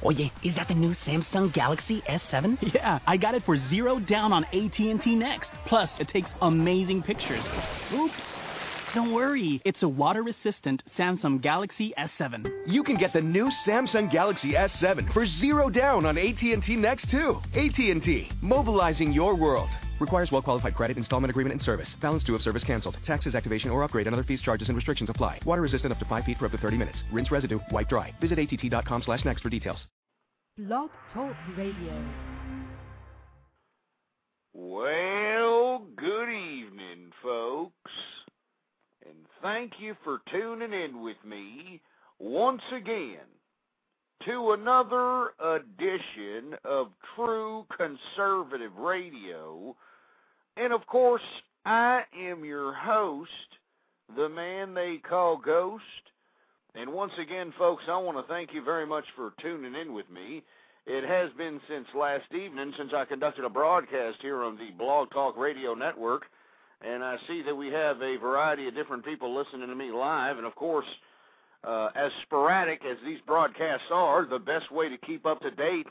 Oye, is that the new Samsung Galaxy S7? Yeah, I got it for $0 on AT&T Next. Plus, it takes amazing pictures. Oops. Don't worry, it's a water-resistant Samsung Galaxy S7. You can get the new Samsung Galaxy S7 for $0 on AT&T Next, too. AT&T, mobilizing your world. Requires well-qualified credit, installment agreement, and service. Balance due if service canceled. Taxes, activation, or upgrade, and other fees, charges, and restrictions apply. Water-resistant up to 5 feet for up to 30 minutes. Rinse residue, wipe dry. Visit att.com/next for details. Blog Talk Radio. Well, good evening, folks. And thank you for tuning in with me once again to another edition of True Conservative Radio. And, of course, I am your host, the man they call Ghost. And once again, folks, I want to thank you very much for tuning in with me. It has been since last evening since I conducted a broadcast here on the Blog Talk Radio Network. And I see that we have a variety of different people listening to me live. And, of course, as sporadic as these broadcasts are, the best way to keep up to date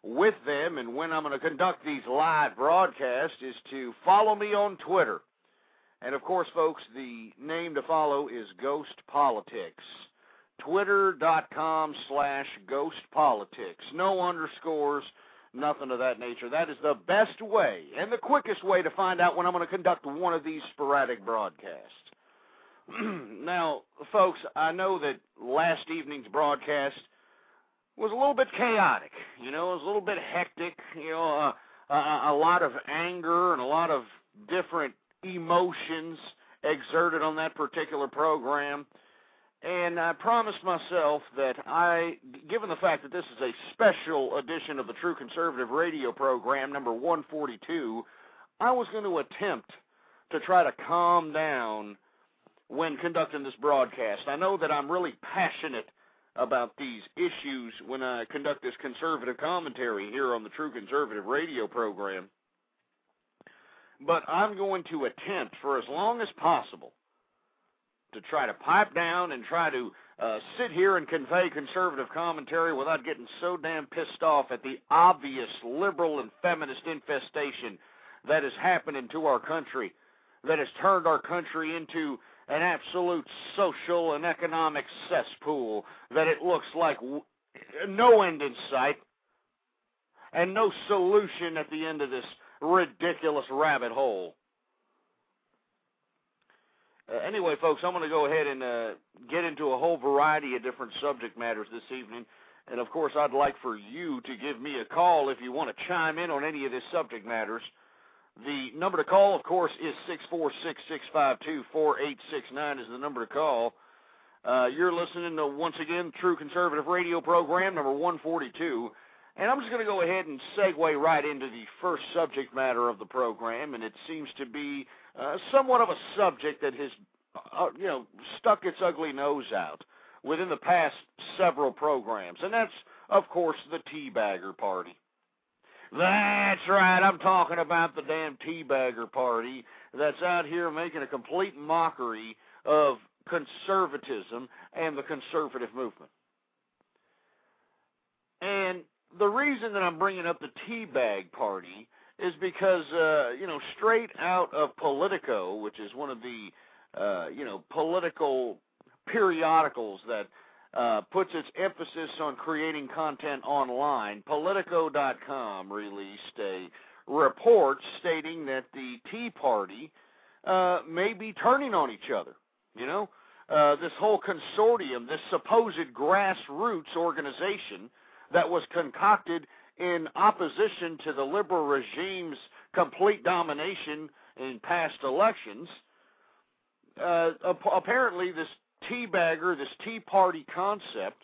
with them and when I'm going to conduct these live broadcasts is to follow me on Twitter. And, of course, folks, the name to follow is Ghost Politics. Twitter.com/GhostPolitics. No underscores. Nothing of that nature. That is the best way and the quickest way to find out when I'm going to conduct one of these sporadic broadcasts. Now, folks, I know that last evening's broadcast was a little bit chaotic. You know, it was a little bit hectic. You know, a lot of anger and a lot of different emotions exerted on that particular program. And I promised myself that given the fact that this is a special edition of the True Conservative Radio program, number 142, I was going to attempt to try to calm down when conducting this broadcast. I know that I'm really passionate about these issues when I conduct this conservative commentary here on the True Conservative Radio program. But I'm going to attempt for as long as possible to try to pipe down and try to sit here and convey conservative commentary without getting so damn pissed off at the obvious liberal and feminist infestation that is happening to our country, that has turned our country into an absolute social and economic cesspool, that it looks like no end in sight and no solution at the end of this ridiculous rabbit hole. Anyway, folks, I'm going to go ahead and get into a whole variety of different subject matters this evening. And, of course, I'd like for you to give me a call if you want to chime in on any of these subject matters. The number to call, of course, is 646-652-4869 is the number to call. You're listening to, once again, True Conservative Radio program, number 142. And I'm just going to go ahead and segue right into the first subject matter of the program, and it seems to be somewhat of a subject that has, stuck its ugly nose out within the past several programs, and that's, of course, the Teabagger Party. That's right, I'm talking about the damn Teabagger Party that's out here making a complete mockery of conservatism and the conservative movement. And the reason that I'm bringing up the Teabag Party is because, straight out of Politico, which is one of the, political periodicals that puts its emphasis on creating content online, Politico.com released a report stating that the Tea Party may be turning on each other. This whole consortium, this supposed grassroots organization that was concocted in opposition to the liberal regime's complete domination in past elections. Apparently, this Teabagger, this Tea Party concept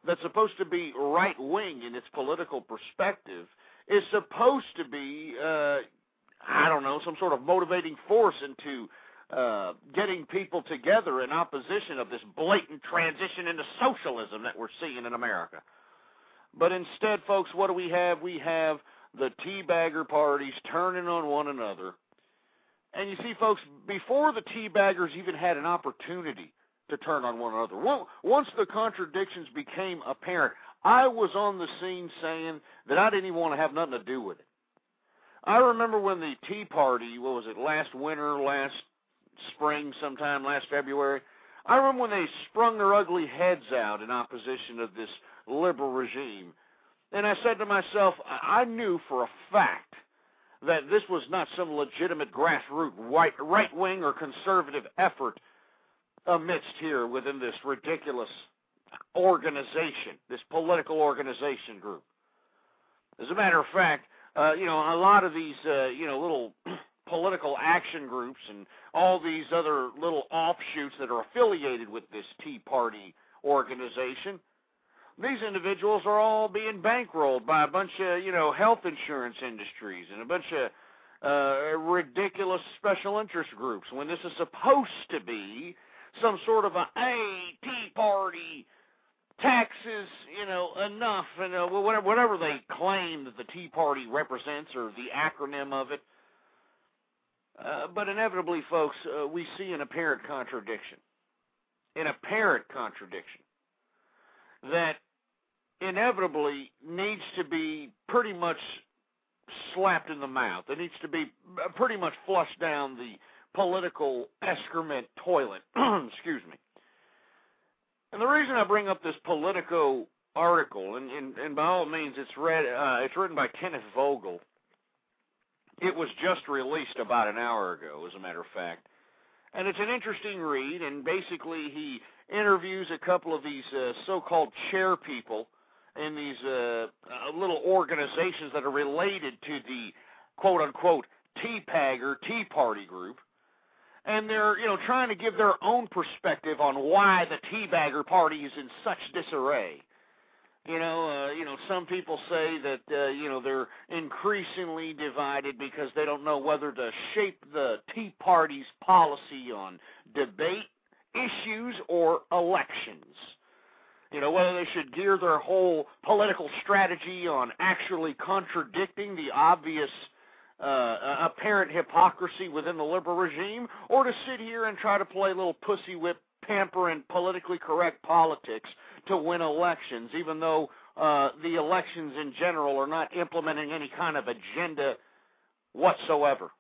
that's supposed to be right-wing in its political perspective is supposed to be, some sort of motivating force into getting people together in opposition of this blatant transition into socialism that we're seeing in America. But instead, folks, what do we have? We have the Teabagger parties turning on one another. And you see, folks, before the Teabaggers even had an opportunity to turn on one another, once the contradictions became apparent, I was on the scene saying that I didn't even want to have nothing to do with it. I remember when the Tea Party, what was it, last winter, last spring sometime, last February, I remember when they sprung their ugly heads out in opposition of this liberal regime. And I said to myself, I knew for a fact that this was not some legitimate grassroots right-wing or conservative effort amidst here within this ridiculous organization, this political organization group. As a matter of fact, a lot of these, little political action groups and all these other little offshoots that are affiliated with this Tea Party organization, these individuals are all being bankrolled by a bunch of, health insurance industries and a bunch of ridiculous special interest groups, when this is supposed to be some sort of Tea Party, taxes, enough, and whatever they claim that the Tea Party represents, or the acronym of it. But inevitably, folks, we see an apparent contradiction. That inevitably needs to be pretty much slapped in the mouth. It needs to be pretty much flushed down the political excrement toilet. Excuse me. And the reason I bring up this Politico article, and by all means, it's written by Kenneth Vogel. It was just released about an hour ago, as a matter of fact. And it's an interesting read, and basically he interviews a couple of these so-called chair people in these little organizations that are related to the quote-unquote Tea Party group. And they're, trying to give their own perspective on why the Teabagger Party is in such disarray. Some people say that, they're increasingly divided because they don't know whether to shape the Tea Party's policy on debate, issues, or elections. Whether they should gear their whole political strategy on actually contradicting the obvious apparent hypocrisy within the liberal regime, or to sit here and try to play little pussy whip, pamper, and politically correct politics to win elections, even though the elections in general are not implementing any kind of agenda whatsoever.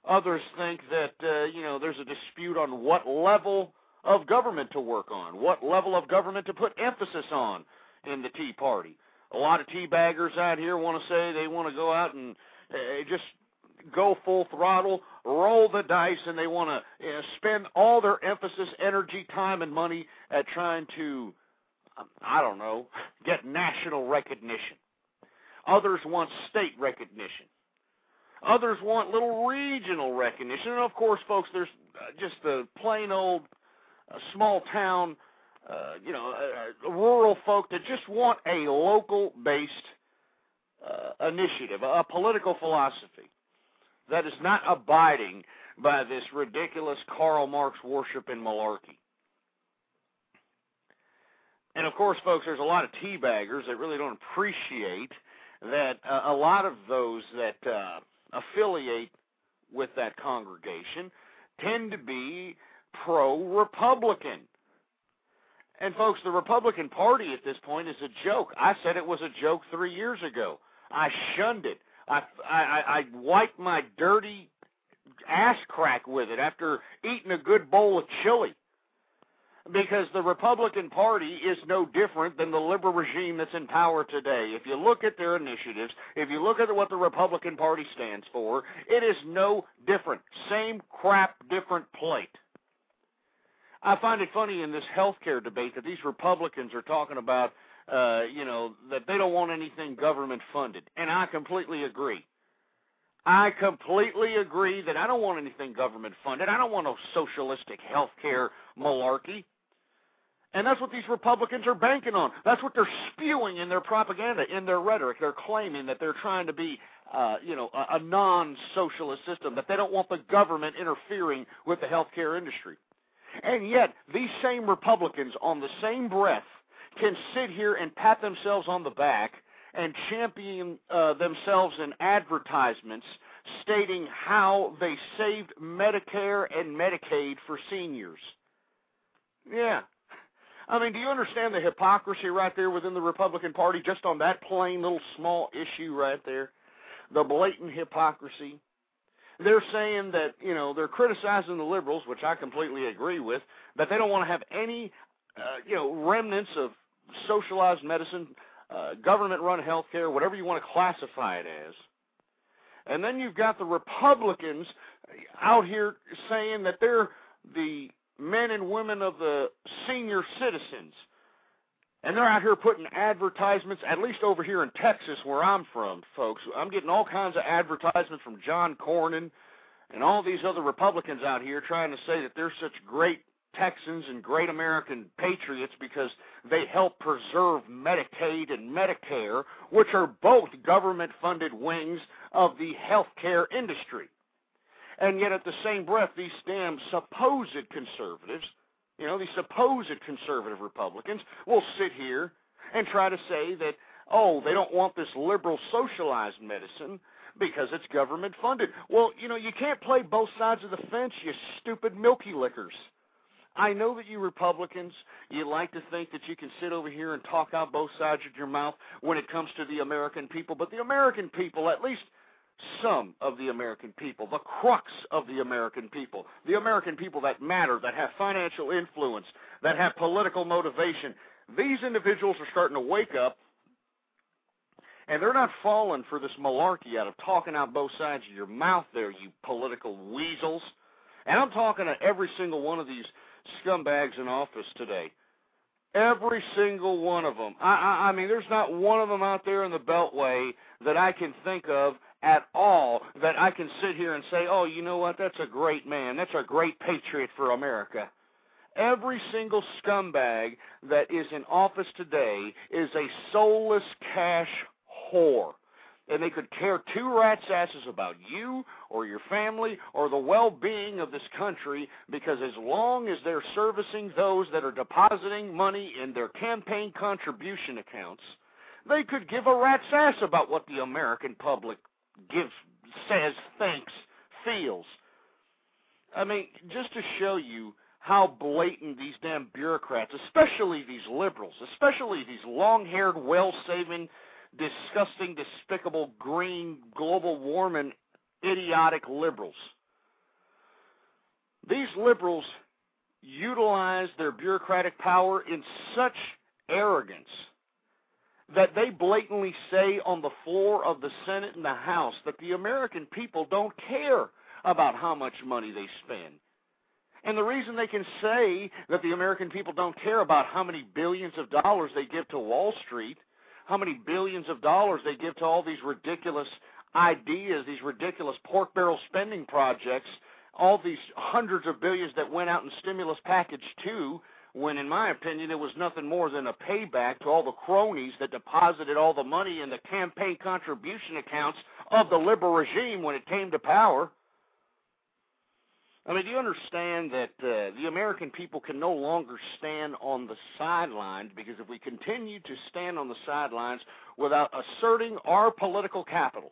Others think that, there's a dispute on what level of government to work on, what level of government to put emphasis on in the Tea Party. A lot of teabaggers out here want to say they want to go out and just go full throttle, roll the dice, and they want to spend all their emphasis, energy, time, and money at trying to, get national recognition. Others want state recognition. Others want little regional recognition. And, of course, folks, there's just the plain old small town, rural folk that just want a local-based initiative, a political philosophy that is not abiding by this ridiculous Karl Marx worship and malarkey. And, of course, folks, there's a lot of teabaggers that really don't appreciate that a lot of those that affiliate with that congregation tend to be pro-Republican. And, folks, the Republican Party at this point is a joke. I said it was a joke 3 years ago. I shunned it. I wiped my dirty ass crack with it after eating a good bowl of chili. Because the Republican Party is no different than the liberal regime that's in power today. If you look at their initiatives, if you look at what the Republican Party stands for, it is no different. Same crap, different plate. I find it funny in this healthcare debate that these Republicans are talking about, that they don't want anything government funded. And I completely agree. I completely agree that I don't want anything government funded. I don't want no socialistic healthcare malarkey. And that's what these Republicans are banking on. That's what they're spewing in their propaganda, in their rhetoric. They're claiming that they're trying to be, a non-socialist system, that they don't want the government interfering with the healthcare industry. And yet, these same Republicans, on the same breath, can sit here and pat themselves on the back and champion themselves in advertisements stating how they saved Medicare and Medicaid for seniors. Yeah. I mean, do you understand the hypocrisy right there within the Republican Party just on that plain little small issue right there? The blatant hypocrisy. They're saying that, they're criticizing the liberals, which I completely agree with, that they don't want to have any, remnants of socialized medicine, government-run health care, whatever you want to classify it as. And then you've got the Republicans out here saying that they're the men and women of the senior citizens. And they're out here putting advertisements, at least over here in Texas where I'm from, folks. I'm getting all kinds of advertisements from John Cornyn and all these other Republicans out here trying to say that they're such great Texans and great American patriots because they help preserve Medicaid and Medicare, which are both government-funded wings of the healthcare industry. And yet at the same breath, these damn supposed conservatives, these supposed conservative Republicans will sit here and try to say that, they don't want this liberal socialized medicine because it's government funded. Well, you can't play both sides of the fence, you stupid milky lickers. I know that you Republicans, you like to think that you can sit over here and talk out both sides of your mouth when it comes to the American people, but the American people, at least some of the American people, the crux of the American people that matter, that have financial influence, that have political motivation, these individuals are starting to wake up, and they're not falling for this malarkey out of talking out both sides of your mouth there, you political weasels. And I'm talking to every single one of these scumbags in office today. Every single one of them. I mean, there's not one of them out there in the Beltway that I can think of at all that I can sit here and say, you know what, that's a great man. That's a great patriot for America. Every single scumbag that is in office today is a soulless cash whore. And they could care two rats' asses about you or your family or the well-being of this country, because as long as they're servicing those that are depositing money in their campaign contribution accounts, they could give a rat's ass about what the American public says, thinks, feels. I mean, just to show you how blatant these damn bureaucrats, especially these liberals, especially these long-haired, well-saving, disgusting, despicable, green, global warming, idiotic liberals. These liberals utilize their bureaucratic power in such arrogance that they blatantly say on the floor of the Senate and the House that the American people don't care about how much money they spend. And the reason they can say that the American people don't care about how many billions of dollars they give to Wall Street, how many billions of dollars they give to all these ridiculous ideas, these ridiculous pork barrel spending projects, all these hundreds of billions that went out in stimulus package 2, when in my opinion it was nothing more than a payback to all the cronies that deposited all the money in the campaign contribution accounts of the liberal regime when it came to power. I mean, do you understand that the American people can no longer stand on the sidelines? Because if we continue to stand on the sidelines without asserting our political capital,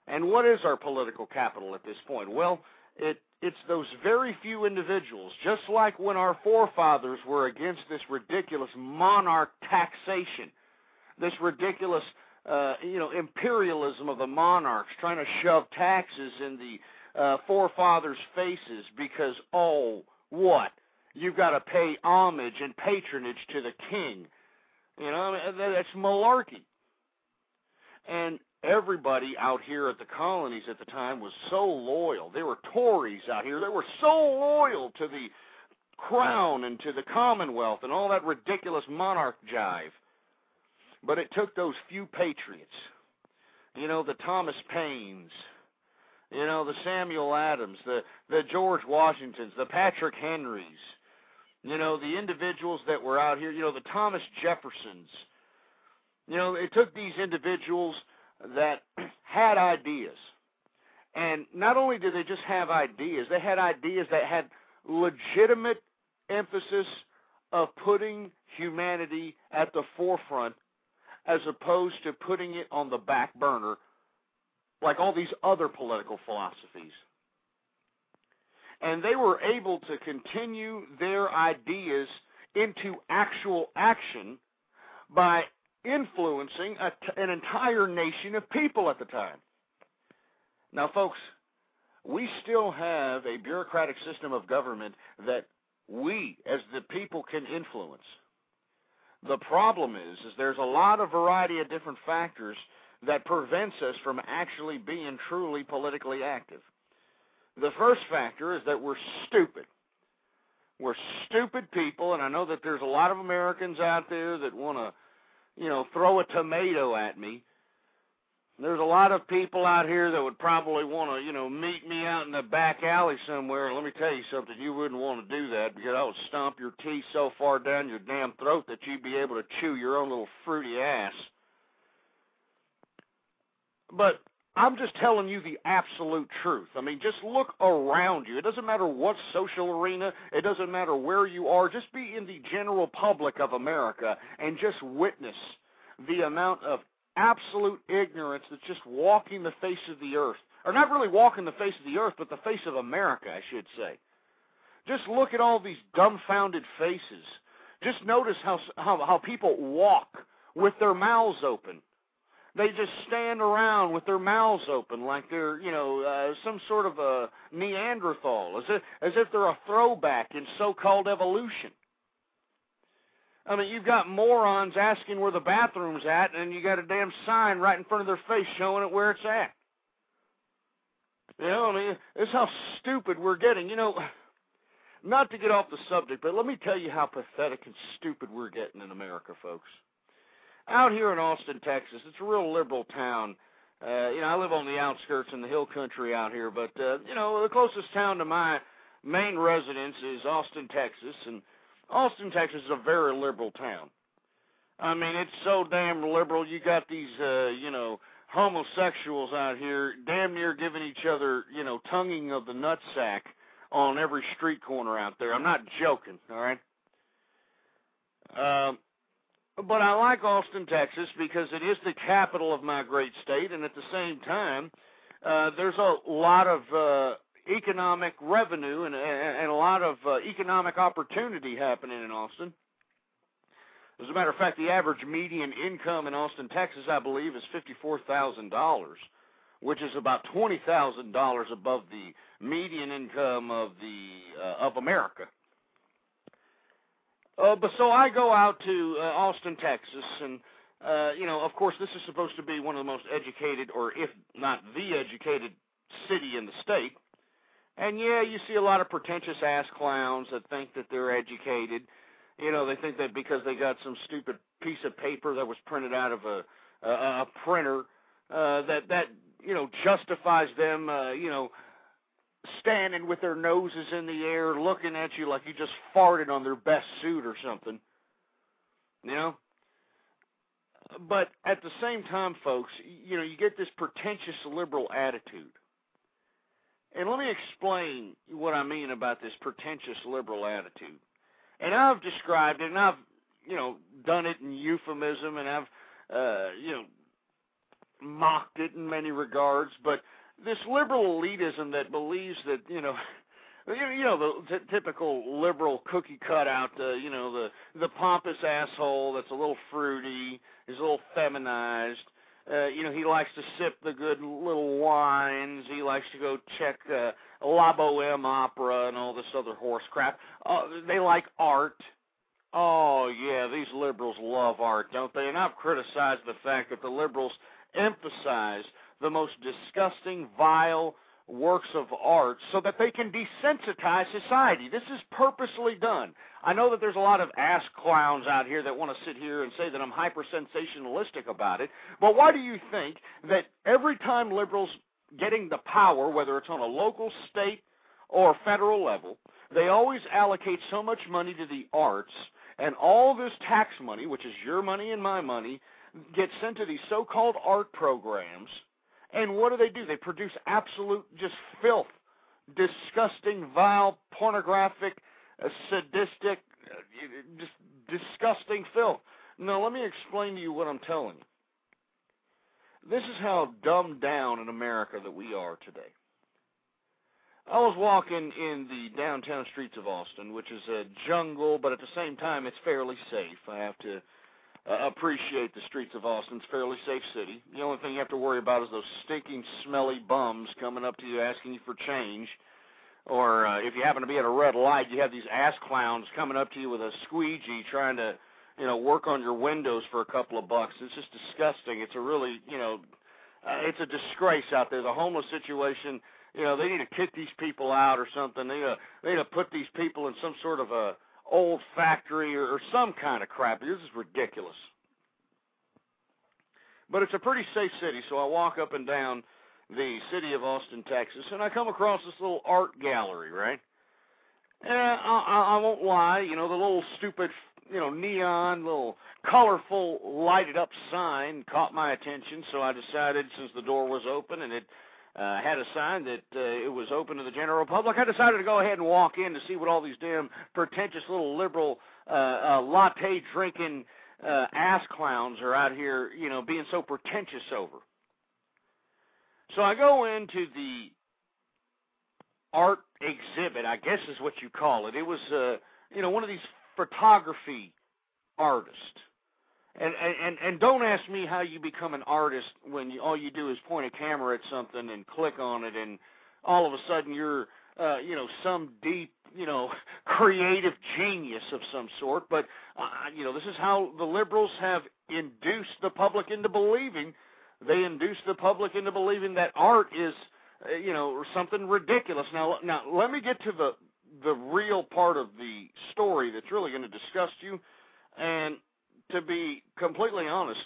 and what is our political capital at this point? Well, it's those very few individuals, just like when our forefathers were against this ridiculous monarch taxation, this ridiculous imperialism of the monarchs, trying to shove taxes in the forefathers' faces because, you've got to pay homage and patronage to the king. That's malarkey. And everybody out here at the colonies at the time was so loyal. They were Tories out here. They were so loyal to the crown and to the Commonwealth and all that ridiculous monarch jive. But it took those few patriots, the Thomas Paines, the Samuel Adams, the George Washingtons, the Patrick Henrys, the individuals that were out here, the Thomas Jeffersons. It took these individuals that had ideas. And not only did they just have ideas, they had ideas that had legitimate emphasis of putting humanity at the forefront as opposed to putting it on the back burner like all these other political philosophies. And they were able to continue their ideas into actual action by influencing an entire nation of people at the time. Now, folks, we still have a bureaucratic system of government that we, as the people, can influence. The problem is there's a lot of variety of different factors that prevents us from actually being truly politically active. The first factor is that we're stupid. We're stupid people, and I know that there's a lot of Americans out there that want to, throw a tomato at me. There's a lot of people out here that would probably want to, meet me out in the back alley somewhere. And let me tell you something, you wouldn't want to do that because I would stomp your teeth so far down your damn throat that you'd be able to chew your own little fruity ass. But I'm just telling you the absolute truth. I mean, just look around you. It doesn't matter what social arena. It doesn't matter where you are. Just be in the general public of America and just witness the amount of absolute ignorance that's just walking the face of the earth. Or not really walking the face of the earth, but the face of America, I should say. Just look at all these dumbfounded faces. Just notice how people walk with their mouths open. They just stand around with their mouths open like they're, some sort of a Neanderthal, as if they're a throwback in so-called evolution. I mean, you've got morons asking where the bathroom's at, and you got a damn sign right in front of their face showing it where it's at. This is how stupid we're getting. Not to get off the subject, but let me tell you how pathetic and stupid we're getting in America, folks. Out here in Austin, Texas, it's a real liberal town. I live on the outskirts in the hill country out here, but, the closest town to my main residence is Austin, Texas, and Austin, Texas is a very liberal town. I mean, it's so damn liberal. You got these, homosexuals out here damn near giving each other, tonguing of the nutsack on every street corner out there. I'm not joking, all right? But I like Austin, Texas, because it is the capital of my great state, and at the same time, there's a lot of economic revenue and a lot of economic opportunity happening in Austin. As a matter of fact, the average median income in Austin, Texas, I believe, is $54,000, which is about $20,000 above the median income of America. But so I go out to Austin, Texas, and of course, this is supposed to be one of the most educated, or if not the educated, city in the state. And yeah, you see a lot of pretentious ass clowns that think that they're educated. They think that because they got some stupid piece of paper that was printed out of a printer, that justifies them, standing with their noses in the air, looking at you like you just farted on their best suit or something. But at the same time, folks, you get this pretentious liberal attitude. And let me explain what I mean about this pretentious liberal attitude. And I've described it, and I've, done it in euphemism, and I've, mocked it in many regards. But this liberal elitism that believes that, the typical liberal cookie cutout, the pompous asshole that's a little fruity, is a little feminized. He likes to sip the good little wines. He likes to go check La Boheme Opera and all this other horse crap. They like art. Oh, yeah, these liberals love art, don't they? And I've criticized the fact that the liberals emphasize the most disgusting, vile works of art so that they can desensitize society. This is purposely done. I know that there's a lot of ass clowns out here that want to sit here and say that I'm hyper-sensationalistic about it, but why do you think that every time liberals getting the power, whether it's on a local, state, or federal level, they always allocate so much money to the arts, and all this tax money, which is your money and my money, gets sent to these so-called art programs? And what do? They produce absolute just filth, disgusting, vile, pornographic, sadistic, just disgusting filth. Now, let me explain to you what I'm telling you. This is how dumbed down in America that we are today. I was walking in the downtown streets of Austin, which is a jungle, but at the same time it's fairly safe. I have to appreciate the streets of Austin. It's a fairly safe city. The only thing you have to worry about is those stinking, smelly bums coming up to you asking you for change. Or if you happen to be at a red light, you have these ass clowns coming up to you with a squeegee trying to, work on your windows for a couple of bucks. It's just disgusting. It's a really, it's a disgrace out there. The homeless situation, they need to kick these people out or something. They need to put these people in some sort of a old factory or some kind of crap. This is ridiculous. But it's a pretty safe city, so I walk up and down the city of Austin, Texas, and I come across this little art gallery, right? And I won't lie, the little stupid, neon, little colorful, lighted-up sign caught my attention, so I decided, since the door was open and it had a sign that it was open to the general public, I decided to go ahead and walk in to see what all these damn pretentious little liberal latte-drinking ass clowns are out here, being so pretentious over. So I go into the art exhibit, I guess is what you call it. It was, one of these photography artists. And don't ask me how you become an artist when all you do is point a camera at something and click on it, and all of a sudden you're, some deep, creative genius of some sort. But, this is how the liberals have induced the public into believing. They induce the public into believing that art is, something ridiculous. Now, let me get to the real part of the story that's really going to disgust you. And to be completely honest,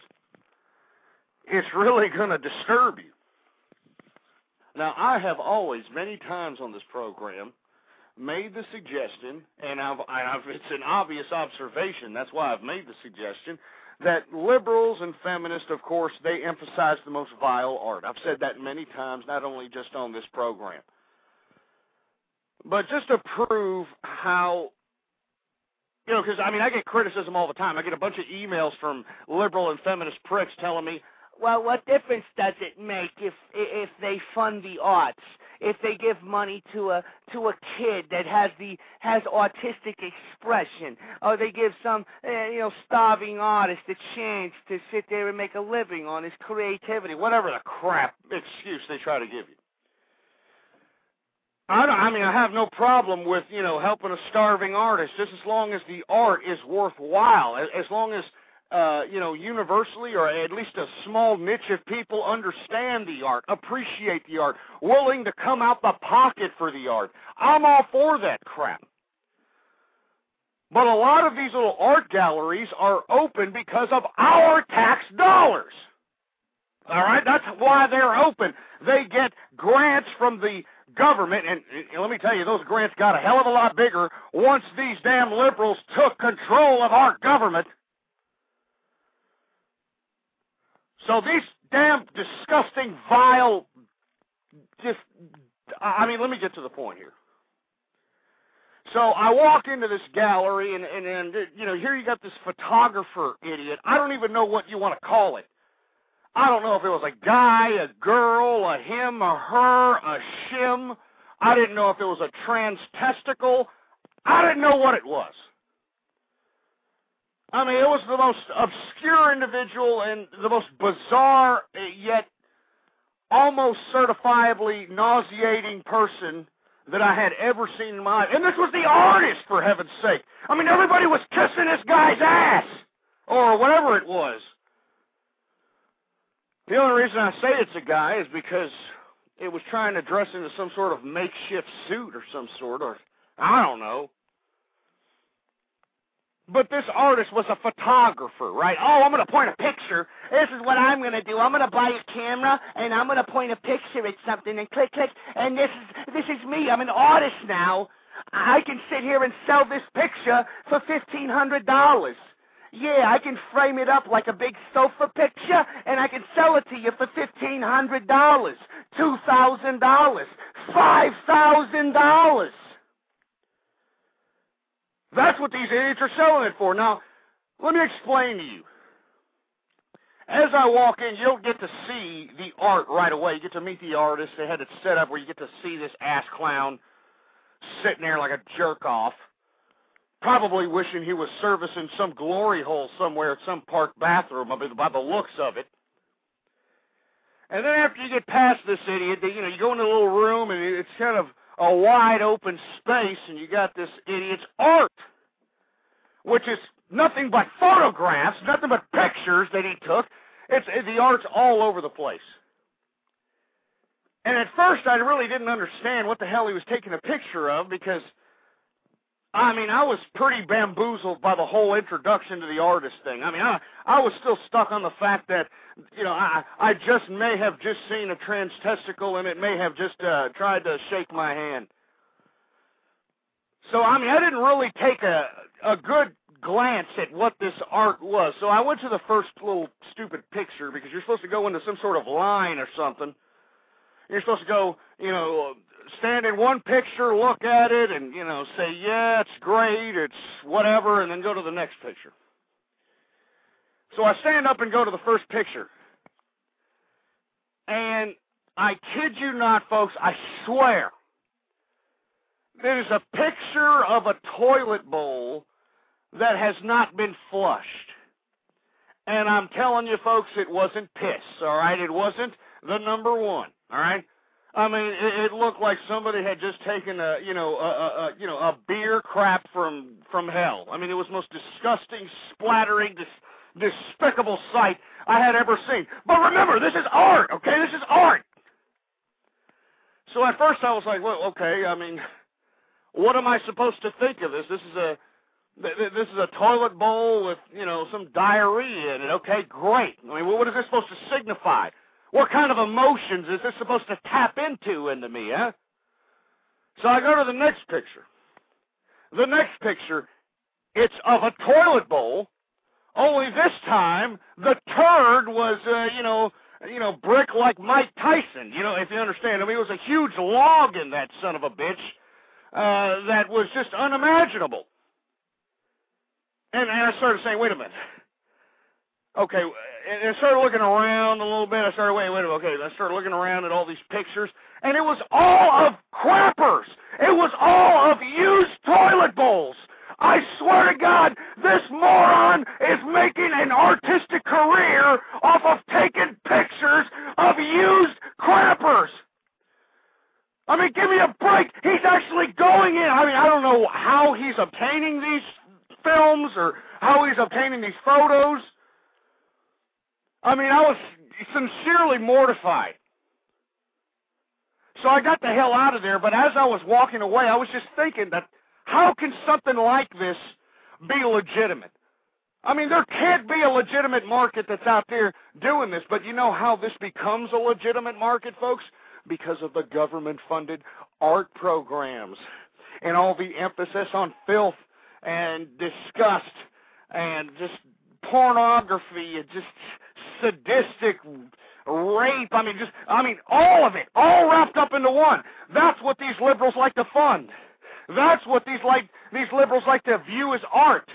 it's really going to disturb you. Now, I have always, many times on this program, made the suggestion, and it's an obvious observation, that's why I've made the suggestion, that liberals and feminists, of course, they emphasize the most vile art. I've said that many times, not only just on this program. But just to prove how, because, I get criticism all the time. I get a bunch of emails from liberal and feminist pricks telling me, well, what difference does it make if they fund the arts? If they give money to a kid that has autistic expression, or they give some starving artist a chance to sit there and make a living on his creativity, whatever the crap excuse they try to give you. I have no problem with helping a starving artist, just as long as the art is worthwhile, as long as universally, or at least a small niche of people understand the art, appreciate the art, willing to come out the pocket for the art. I'm all for that crap. But a lot of these little art galleries are open because of our tax dollars. All right? That's why they're open. They get grants from the government, and let me tell you, those grants got a hell of a lot bigger once these damn liberals took control of our government. So these damn disgusting, vile, let me get to the point here. So I walk into this gallery, and here you got this photographer idiot. I don't even know what you want to call it. I don't know if it was a guy, a girl, a him, a her, a shim. I didn't know if it was a trans-testicle. I didn't know what it was. It was the most obscure individual and the most bizarre, yet almost certifiably nauseating person that I had ever seen in my life. And this was the artist, for heaven's sake. Everybody was kissing this guy's ass, or whatever it was. The only reason I say it's a guy is because it was trying to dress into some sort of makeshift suit or some sort, or I don't know. But this artist was a photographer, right? Oh, I'm going to point a picture. This is what I'm going to do. I'm going to buy a camera, and I'm going to point a picture at something, and click, click, and this is me. I'm an artist now. I can sit here and sell this picture for $1,500. Yeah, I can frame it up like a big sofa picture, and I can sell it to you for $1,500, $2,000, $5,000. That's what these idiots are selling it for. Now, let me explain to you. as I walk in, you'll get to see the art right away. You get to meet the artist. They had it set up where you get to see this ass clown sitting there like a jerk-off, probably wishing he was servicing some glory hole somewhere at some park bathroom by the looks of it. And then after you get past this idiot, you go in a little room, and it's kind of a wide open space, and you got this idiot's art, which is nothing but photographs, nothing but pictures that he took. The art's all over the place. And at first I really didn't understand what the hell he was taking a picture of, because, I was pretty bamboozled by the whole introduction to the artist thing. I was still stuck on the fact that, I just may have just seen a trans testicle, and it may have just tried to shake my hand. So, I didn't really take a good glance at what this art was. So I went to the first little stupid picture, because you're supposed to go into some sort of line or something. You're supposed to go, stand in one picture, look at it, and, say, yeah, it's great, it's whatever, and then go to the next picture. So I stand up and go to the first picture. And I kid you not, folks, I swear, there's a picture of a toilet bowl that has not been flushed. And I'm telling you, folks, it wasn't piss, all right? It wasn't the number one, all right? It looked like somebody had just taken a beer crap from hell. It was the most disgusting, splattering, despicable sight I had ever seen. But remember, this is art, okay? This is art. So at first I was like, well, okay, what am I supposed to think of this? This is a toilet bowl with, some diarrhea in it. Okay, great. What is this supposed to signify? What kind of emotions is this supposed to tap into me, huh? So I go to the next picture. The next picture, it's of a toilet bowl, only this time the turd was, brick like Mike Tyson, if you understand. It was a huge log in that son of a bitch that was just unimaginable. And I started saying, wait a minute. Okay, and I started looking around a little bit. I started, wait a minute, okay. I started looking around at all these pictures, and it was all of crappers. It was all of used toilet bowls. I swear to God, this moron is making an artistic career off of taking pictures of used crappers. Give me a break. He's actually going in. I don't know how he's obtaining these films or how he's obtaining these photos. I was sincerely mortified. So I got the hell out of there, but as I was walking away, I was just thinking that how can something like this be legitimate? There can't be a legitimate market that's out there doing this, but you know how this becomes a legitimate market, folks? Because of the government-funded art programs and all the emphasis on filth and disgust and just pornography and just sadistic rape. All of it, all wrapped up into one. That's what these liberals like to fund. That's what these liberals like to view as art.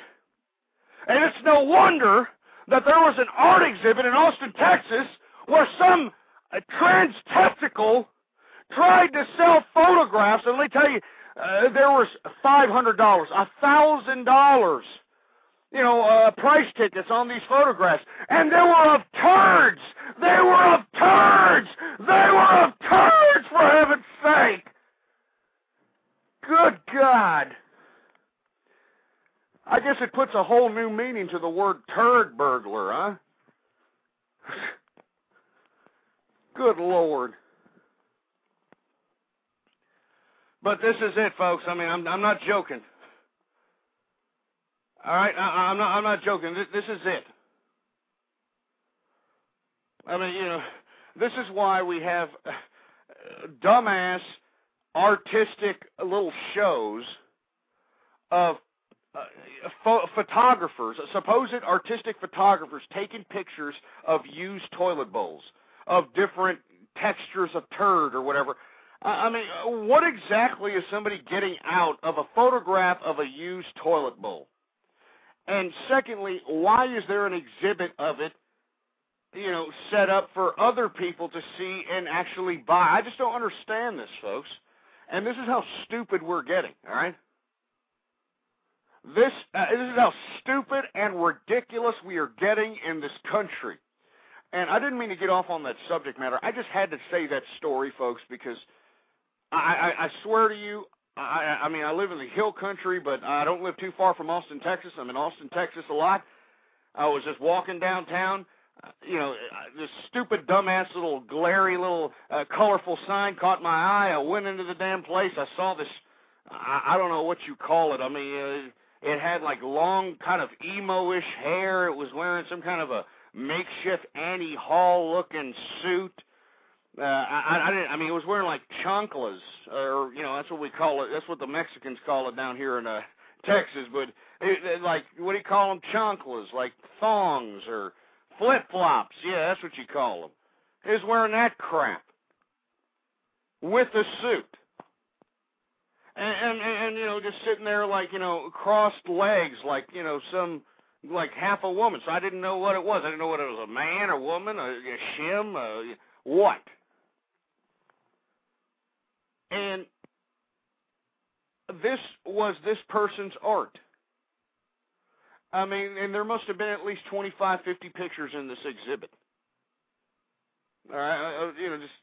And it's no wonder that there was an art exhibit in Austin, Texas, where some trans testicle tried to sell photographs, and let me tell you, there was $500, $1,000, price tickets on these photographs, and they were of turds. They were of turds. They were of turds, for heaven's sake. Good God. I guess it puts a whole new meaning to the word turd burglar, huh? Good Lord. But this is it, folks. I'm not joking. All right, I'm not joking. This is it. This is why we have dumbass, artistic little shows of photographers, supposed artistic photographers, taking pictures of used toilet bowls, of different textures of turd or whatever. What exactly is somebody getting out of a photograph of a used toilet bowl? And secondly, why is there an exhibit of it set up for other people to see and actually buy. I just don't understand this, folks. And this is how stupid we're getting, all right? This is how stupid and ridiculous we are getting in this country. And I didn't mean to get off on that subject matter. I just had to say that story, folks, because I swear to you, I mean, I live in the hill country, but I don't live too far from Austin, Texas. I'm in Austin, Texas a lot. I was just walking downtown. This stupid, dumbass little glary little colorful sign caught my eye. I went into the damn place. I saw this, I don't know what you call it. I mean, it had like long kind of emo-ish hair. It was wearing some kind of a makeshift Annie Hall looking suit. I mean, it was wearing like chanclas, or, that's what we call it. That's what the Mexicans call it down here in Texas. But like, what do you call them? Chanclas, like thongs or flip-flops. Yeah, that's what you call them. He was wearing that crap with a suit. And just sitting there like, crossed legs, like, like half a woman. So I didn't know what it was. I didn't know whether it was a man, a woman, a shim, what. And this was this person's art. I mean, and there must have been at least 25, 50 pictures in this exhibit. All right, just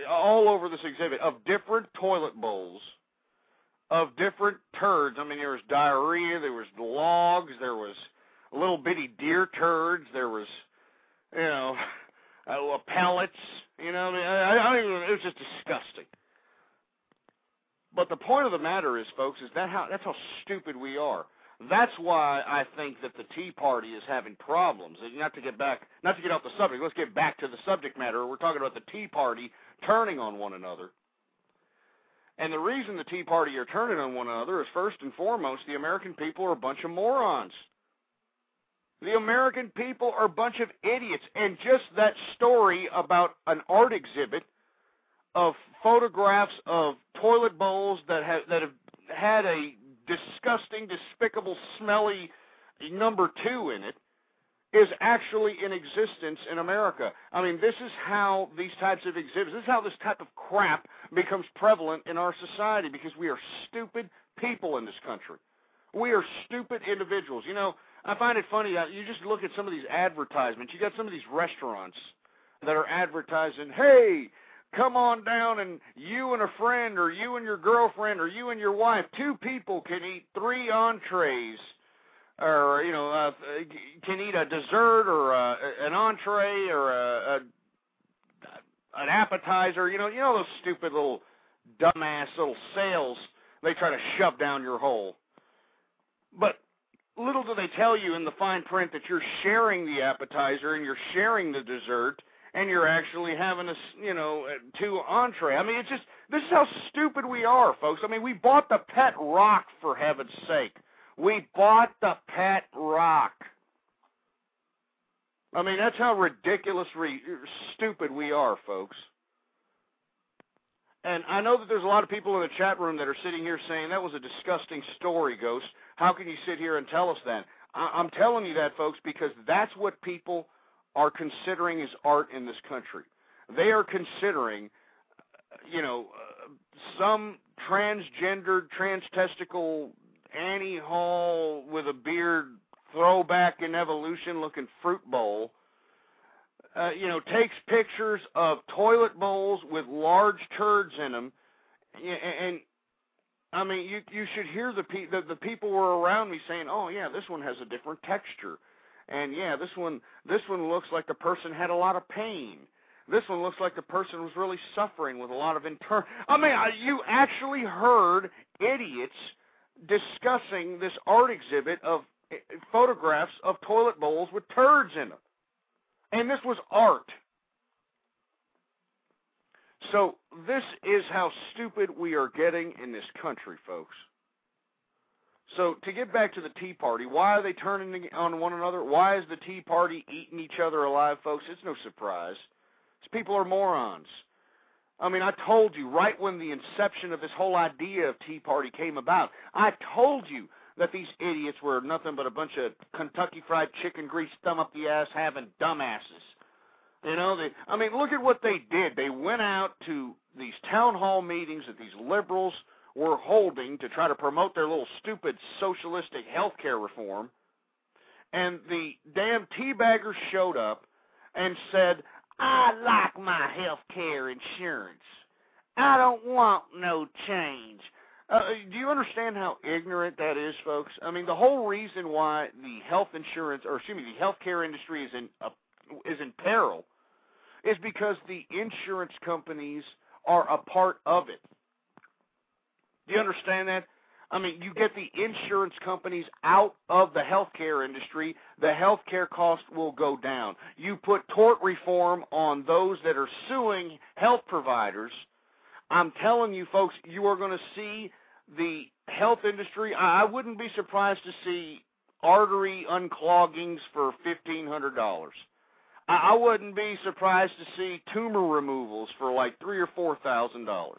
all over this exhibit of different toilet bowls, of different turds. I mean, there was diarrhea, there was logs, there was little bitty deer turds, there was, pellets. I don't even. It was just disgusting. But the point of the matter is, folks, that's how stupid we are. That's why I think that the Tea Party is having problems. And not to get off the subject, let's get back to the subject matter. We're talking about the Tea Party turning on one another. And the reason the Tea Party are turning on one another is, first and foremost, the American people are a bunch of morons. The American people are a bunch of idiots. And just that story about an art exhibit of photographs of toilet bowls that have had a disgusting, despicable, smelly number 2 in it is actually in existence in America. I mean, this is how these types of exhibits, this is how this type of crap becomes prevalent in our society, because we are stupid people in this country. We are stupid individuals. I find it funny, you just look at some of these advertisements. You got some of these restaurants that are advertising, hey, come on down, and you and a friend, or you and your girlfriend, or you and your wife, 2 people can eat 3 entrees, or, can eat a dessert, or an entree, or an appetizer. Those stupid little dumbass little sales they try to shove down your hole. But little do they tell you in the fine print that you're sharing the appetizer and you're sharing the dessert, and you're actually having 2 entree. I mean, this is how stupid we are, folks. I mean, we bought the pet rock, for heaven's sake. We bought the pet rock. I mean, that's how ridiculously stupid we are, folks. And I know that there's a lot of people in the chat room that are sitting here saying, that was a disgusting story, Ghost. How can you sit here and tell us that? I'm telling you that, folks, because that's what people are considering as art in this country. They are considering, some transgendered, transtestical Annie Hall with a beard, throwback in evolution looking fruit bowl, takes pictures of toilet bowls with large turds in them, and I mean, you should hear the people were around me saying, oh yeah, this one has a different texture. And yeah, this one looks like the person had a lot of pain. This one looks like the person was really suffering with a lot of I mean, you actually heard idiots discussing this art exhibit of photographs of toilet bowls with turds in them. And this was art. So this is how stupid we are getting in this country, folks. So to get back to the Tea Party, why are they turning on one another? Why is the Tea Party eating each other alive, folks? It's no surprise. These people are morons. I mean, I told you right when the inception of this whole idea of Tea Party came about, I told you that these idiots were nothing but a bunch of Kentucky Fried Chicken grease thumb up the ass having dumbasses. Look at what they did. They went out to these town hall meetings that these liberals were holding to try to promote their little stupid socialistic health care reform, and the damn teabaggers showed up and said, I like my health care insurance. I don't want no change. Do you understand how ignorant that is, folks? The whole reason why the the health care industry is in peril is because the insurance companies are a part of it. Do you understand that? You get the insurance companies out of the healthcare industry, the healthcare cost will go down. You put tort reform on those that are suing health providers, I'm telling you, folks, you are going to see the health industry. I wouldn't be surprised to see artery uncloggings for $1,500. I wouldn't be surprised to see tumor removals for like $3,000 or $4,000.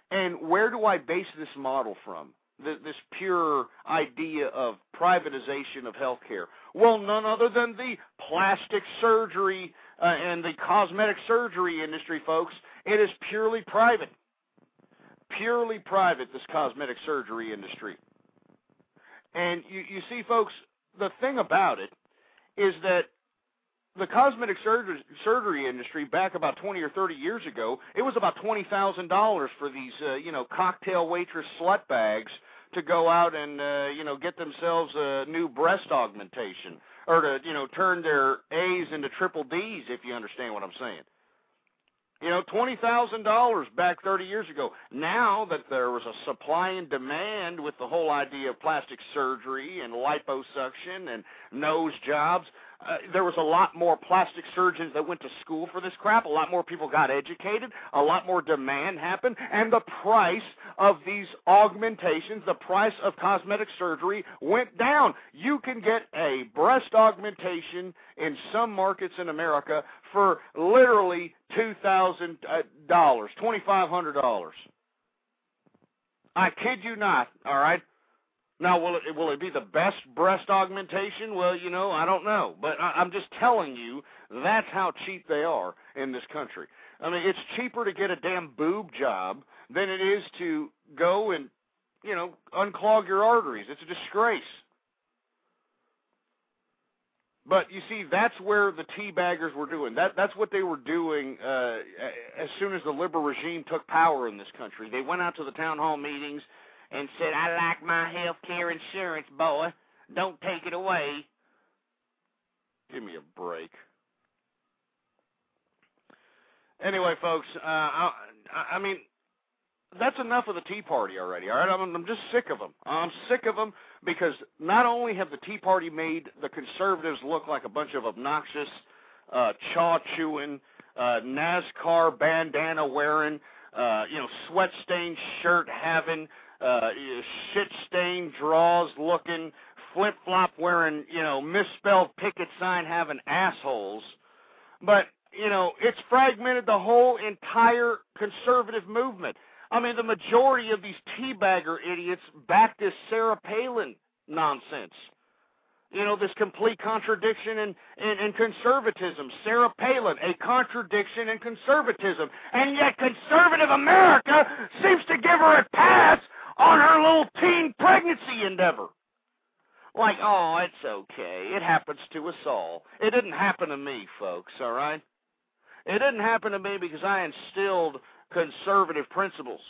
And where do I base this model from? This pure idea of privatization of healthcare? Well, none other than the plastic surgery and the cosmetic surgery industry, folks. It is purely private. Purely private, this cosmetic surgery industry. And you see, folks, the thing about it is that the cosmetic surgery industry back about 20 or 30 years ago, it was about $20,000 for these, cocktail waitress slut bags to go out and, get themselves a new breast augmentation or to, turn their A's into triple D's, if you understand what I'm saying. $20,000 back 30 years ago. Now that there was a supply and demand with the whole idea of plastic surgery and liposuction and nose jobs, there was a lot more plastic surgeons that went to school for this crap. A lot more people got educated. A lot more demand happened. And the price of these augmentations, the price of cosmetic surgery went down. You can get a breast augmentation in some markets in America for literally $2,000, $2,500. I kid you not, all right? Now, will it be the best breast augmentation? Well, I don't know. But I'm just telling you, that's how cheap they are in this country. It's cheaper to get a damn boob job than it is to go and, unclog your arteries. It's a disgrace. But, you see, that's where the teabaggers were doing. That's what they were doing as soon as the liberal regime took power in this country. They went out to the town hall meetings and said, I like my health care insurance, boy. Don't take it away. Give me a break. Anyway, folks, that's enough of the Tea Party already, all right? I'm just sick of them. I'm sick of them because not only have the Tea Party made the conservatives look like a bunch of obnoxious, chaw-chewing, NASCAR bandana-wearing, sweat-stained shirt-having, shit-stained draws-looking, flip-flop-wearing, misspelled picket sign-having assholes. But, it's fragmented the whole entire conservative movement. The majority of these teabagger idiots back this Sarah Palin nonsense. This complete contradiction in conservatism. Sarah Palin, a contradiction in conservatism. And yet conservative America seems to give her a pass on her little teen pregnancy endeavor. Like, oh, it's okay. It happens to us all. It didn't happen to me, folks, all right? It didn't happen to me because I instilled conservative principles.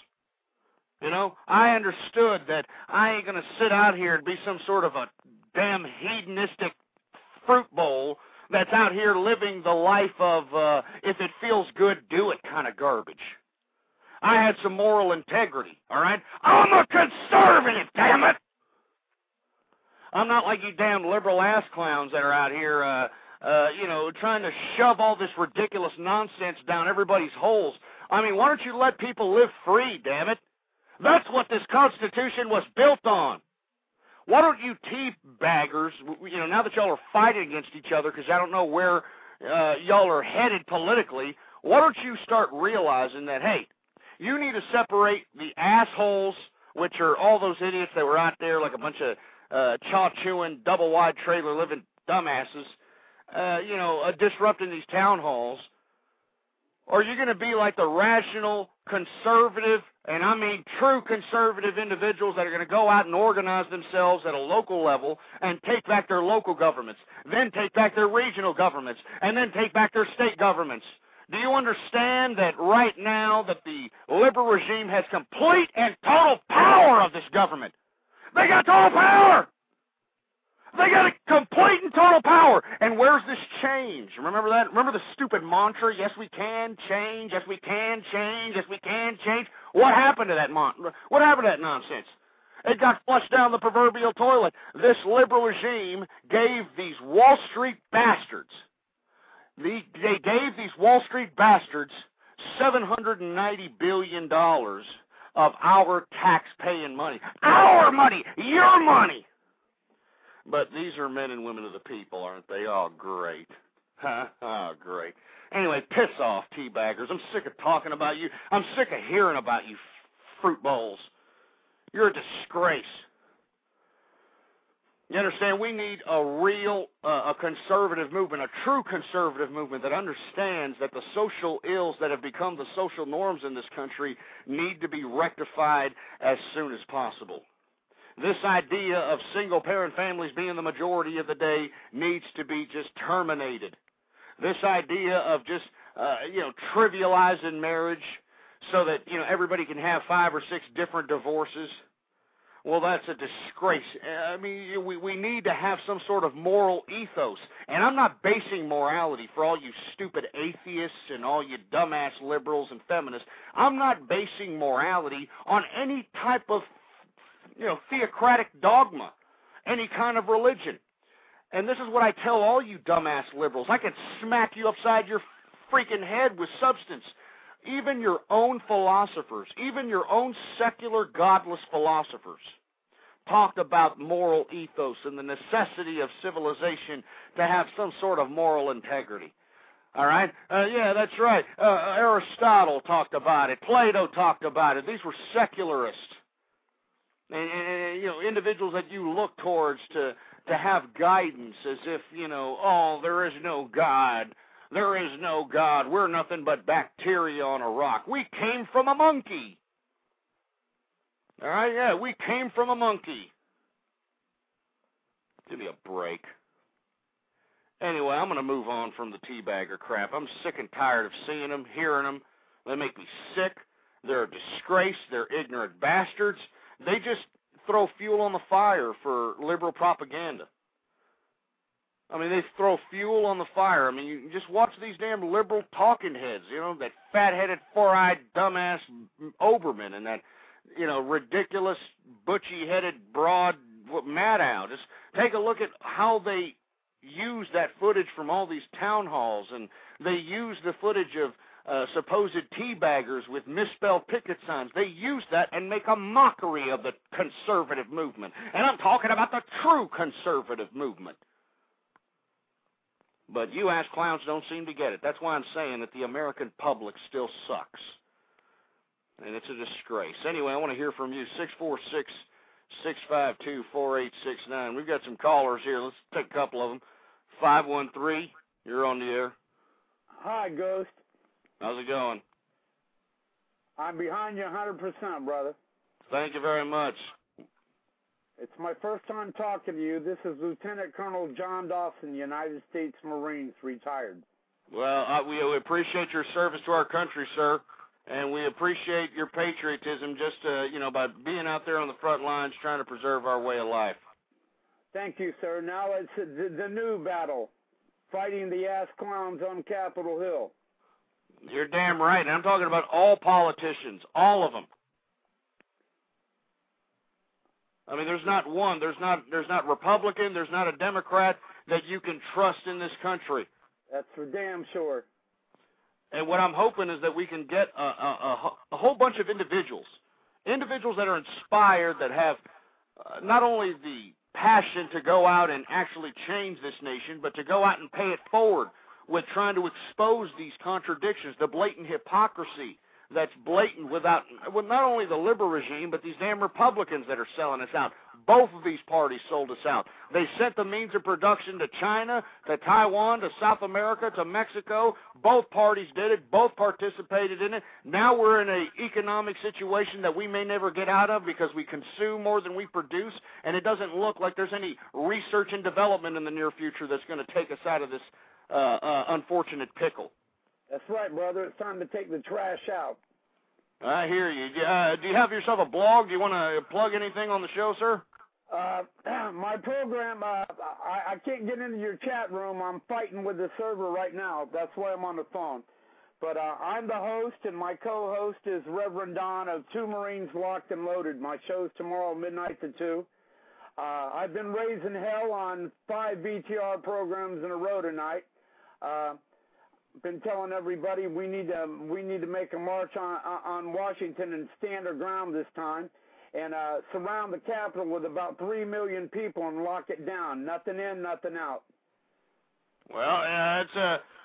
I understood that I ain't going to sit out here and be some sort of a damn hedonistic fruit bowl that's out here living the life of if it feels good, do it kind of garbage. I had some moral integrity, all right? I'm a conservative, damn it! I'm not like you damn liberal ass clowns that are out here, trying to shove all this ridiculous nonsense down everybody's holes. Why don't you let people live free, damn it? That's what this Constitution was built on. Why don't you tea-baggers, now that y'all are fighting against each other because I don't know where y'all are headed politically, why don't you start realizing that, hey, you need to separate the assholes, which are all those idiots that were out there like a bunch of chaw-chewing, double-wide trailer-living dumbasses, disrupting these town halls? Or are you going to be like the rational, conservative, and I mean true conservative individuals that are going to go out and organize themselves at a local level and take back their local governments, then take back their regional governments, and then take back their state governments? Do you understand that right now that the liberal regime has complete and total power of this government? They got total power! They got a complete and total power. And where's this change? Remember that? Remember the stupid mantra, yes we can change, yes we can change, yes we can change? What happened to that mantra? What happened to that nonsense? It got flushed down the proverbial toilet. This liberal regime gave these Wall Street bastards, they gave these Wall Street bastards $790 billion of our tax-paying money. Our money! Your money! But these are men and women of the people, aren't they? Oh, great. Huh? Oh, great. Anyway, piss off, teabaggers. I'm sick of talking about you. I'm sick of hearing about you fruit bowls. You're a disgrace. You understand? We need a real, a conservative movement, a true conservative movement that understands that the social ills that have become the social norms in this country need to be rectified as soon as possible. This idea of single-parent families being the majority of the day needs to be just terminated. This idea of just, trivializing marriage so that, everybody can have 5 or 6 different divorces. Well, that's a disgrace. I mean, we need to have some sort of moral ethos. And I'm not basing morality for all you stupid atheists and all you dumbass liberals and feminists. I'm not basing morality on any type of, theocratic dogma, any kind of religion. And this is what I tell all you dumbass liberals. I can smack you upside your freaking head with substance. Even your own philosophers, even your own secular, godless philosophers talked about moral ethos and the necessity of civilization to have some sort of moral integrity. All right? Yeah, that's right. Aristotle talked about it. Plato talked about it. These were secularists. And individuals that you look towards to have guidance as if, there is no God. There is no God. We're nothing but bacteria on a rock. We came from a monkey. All right, yeah, we came from a monkey. Give me a break. Anyway, I'm going to move on from the teabagger crap. I'm sick and tired of seeing them, hearing them. They make me sick. They're a disgrace. They're ignorant bastards. They just throw fuel on the fire for liberal propaganda. I mean, they throw fuel on the fire. I mean, you just watch these damn liberal talking heads, that fat-headed, four-eyed, dumbass Oberman and that, ridiculous, butchy-headed, broad Maddow. Just take a look at how they use that footage from all these town halls, and they use the footage of supposed teabaggers with misspelled picket signs. They use that and make a mockery of the conservative movement. And I'm talking about the true conservative movement. But you ass clowns don't seem to get it. That's why I'm saying that the American public still sucks. And it's a disgrace. Anyway, I want to hear from you. 646-652-4869. We've got some callers here. Let's take a couple of them. 513, you're on the air. Hi, Ghost. How's it going? I'm behind you 100%, brother. Thank you very much. It's my first time talking to you. This is Lieutenant Colonel John Dawson, United States Marines, retired. Well, we appreciate your service to our country, sir, and we appreciate your patriotism just, by being out there on the front lines trying to preserve our way of life. Thank you, sir. Now it's the new battle, fighting the ass clowns on Capitol Hill. You're damn right, and I'm talking about all politicians, all of them. I mean, there's not one, there's not Republican, there's not a Democrat that you can trust in this country. That's for damn sure. And what I'm hoping is that we can get a whole bunch of individuals that are inspired, that have not only the passion to go out and actually change this nation, but to go out and pay it forward with trying to expose these contradictions, the blatant hypocrisy that's blatant with not only the liberal regime, but these damn Republicans that are selling us out. Both of these parties sold us out. They sent the means of production to China, to Taiwan, to South America, to Mexico. Both parties did it. Both participated in it. Now we're in an economic situation that we may never get out of because we consume more than we produce, and it doesn't look like there's any research and development in the near future that's going to take us out of this unfortunate pickle. That's right, brother. It's time to take the trash out. I hear you. Do you have yourself a blog? Do you want to plug anything on the show, sir? My program, I can't get into your chat room. I'm fighting with the server right now. That's why I'm on the phone. But I'm the host, and my co-host is Reverend Don of Two Marines Locked and Loaded. My show's tomorrow midnight to 2. I've been raising hell on 5 VTR programs in a row tonight. Been telling everybody we need to make a march on Washington and stand our ground this time, and surround the Capitol with about 3 million people and lock it down. Nothing in, nothing out. Well,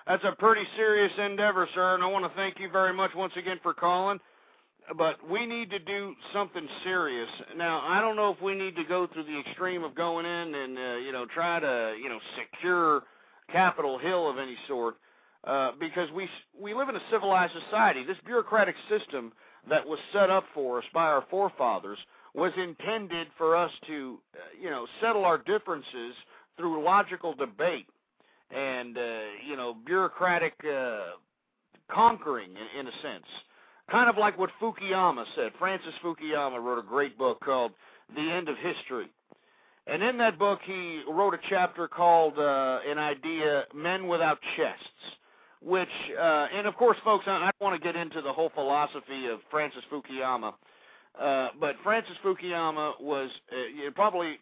that's a pretty serious endeavor, sir, and I want to thank you very much once again for calling. But we need to do something serious. Now, I don't know if we need to go through the extreme of going in and try to secure Capitol Hill of any sort. Because we live in a civilized society. This bureaucratic system that was set up for us by our forefathers was intended for us to, settle our differences through logical debate and, bureaucratic conquering, in a sense. Kind of like what Fukuyama said. Francis Fukuyama wrote a great book called The End of History. And in that book, he wrote a chapter called an idea, Men Without Chests. Which, and of course, folks, I don't want to get into the whole philosophy of Francis Fukuyama, but Francis Fukuyama was probably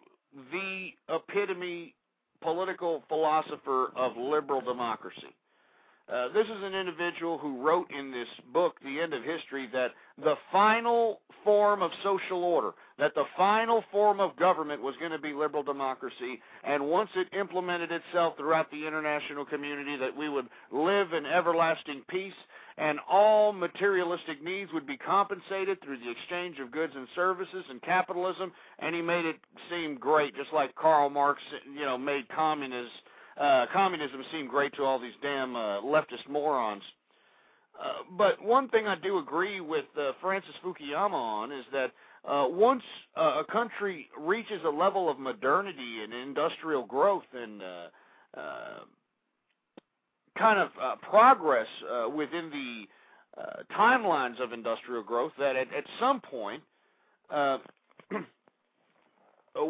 the epitome political philosopher of liberal democracy. This is an individual who wrote in this book, The End of History, that the final form of social order, that the final form of government was going to be liberal democracy, and once it implemented itself throughout the international community, that we would live in everlasting peace, and all materialistic needs would be compensated through the exchange of goods and services and capitalism, and he made it seem great, just like Karl Marx, made communism seem great to all these damn leftist morons. But one thing I do agree with Francis Fukuyama on is that once a country reaches a level of modernity and industrial growth and progress within the timelines of industrial growth, that at some point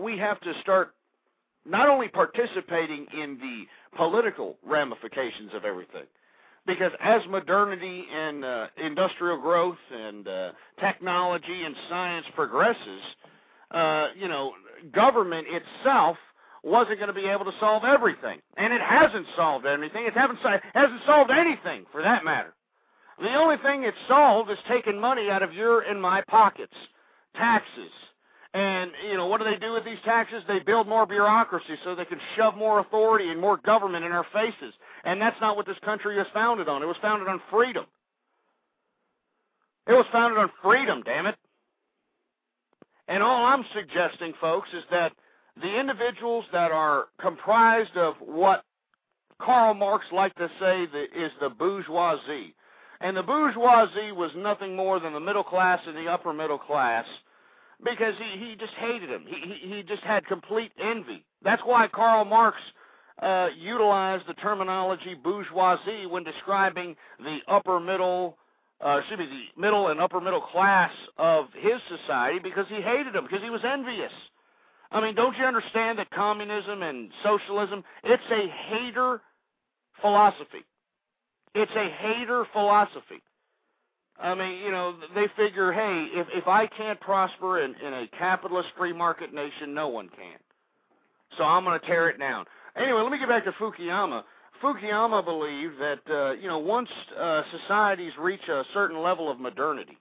we have to start not only participating in the political ramifications of everything, because as modernity and industrial growth and technology and science progresses, government itself wasn't going to be able to solve everything. And it hasn't solved anything. It hasn't solved anything, for that matter. The only thing it's solved is taking money out of your and my pockets, taxes. And, what do they do with these taxes? They build more bureaucracy so they can shove more authority and more government in our faces. And that's not what this country was founded on. It was founded on freedom. It was founded on freedom, damn it. And all I'm suggesting, folks, is that the individuals that are comprised of what Karl Marx liked to say is the bourgeoisie. And the bourgeoisie was nothing more than the middle class and the upper middle class, because he just hated him. He just had complete envy. That's why Karl Marx utilized the terminology bourgeoisie when describing the middle and upper middle class of his society, because he hated them, because he was envious. I mean, don't you understand that communism and socialism, it's a hater philosophy. It's a hater philosophy. I mean, they figure, hey, if I can't prosper in a capitalist free market nation, no one can. So I'm going to tear it down. Anyway, let me get back to Fukuyama. Fukuyama believed that, once societies reach a certain level of modernity,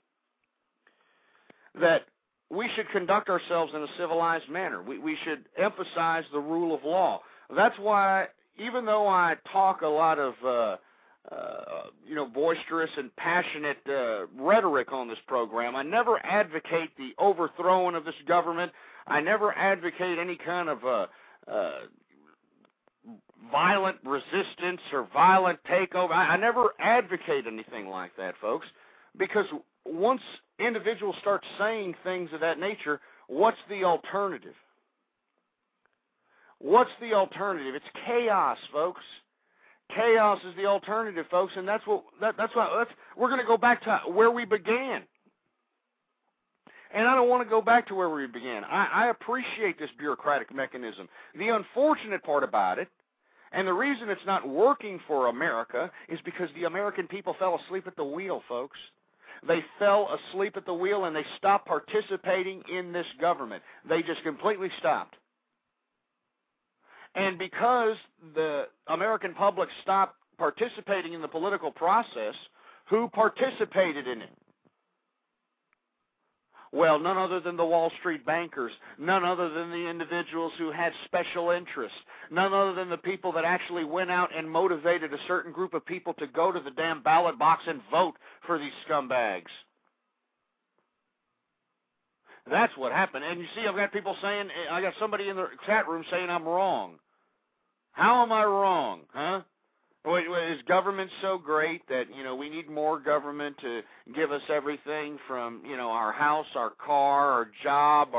that we should conduct ourselves in a civilized manner. We should emphasize the rule of law. That's why, even though I talk a lot of boisterous and passionate rhetoric on this program. I never advocate the overthrowing of this government. I never advocate any kind of violent resistance or violent takeover. I never advocate anything like that, folks, because once individuals start saying things of that nature, what's the alternative? What's the alternative? It's chaos, folks. Chaos is the alternative, folks, and that's what we're going to go back to where we began. And I don't want to go back to where we began. I appreciate this bureaucratic mechanism. The unfortunate part about it, and the reason it's not working for America, is because the American people fell asleep at the wheel, folks. They fell asleep at the wheel and they stopped participating in this government. They just completely stopped. And because the American public stopped participating in the political process, who participated in it? Well, none other than the Wall Street bankers, none other than the individuals who had special interests, none other than the people that actually went out and motivated a certain group of people to go to the damn ballot box and vote for these scumbags. That's what happened. And you see, I've got people saying, I got somebody in the chat room saying I'm wrong. How am I wrong, huh? Is government so great that, we need more government to give us everything from, our house, our car, our job,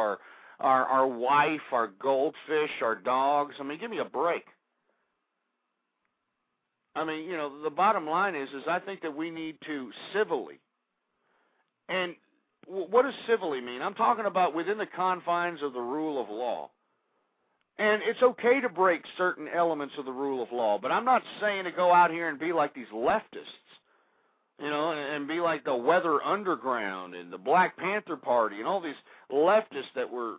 our wife, our goldfish, our dogs? I mean, give me a break. I mean, the bottom line is I think that we need to civilly. And what does civilly mean? I'm talking about within the confines of the rule of law. And it's okay to break certain elements of the rule of law, but I'm not saying to go out here and be like these leftists, and be like the Weather Underground and the Black Panther Party and all these leftists that were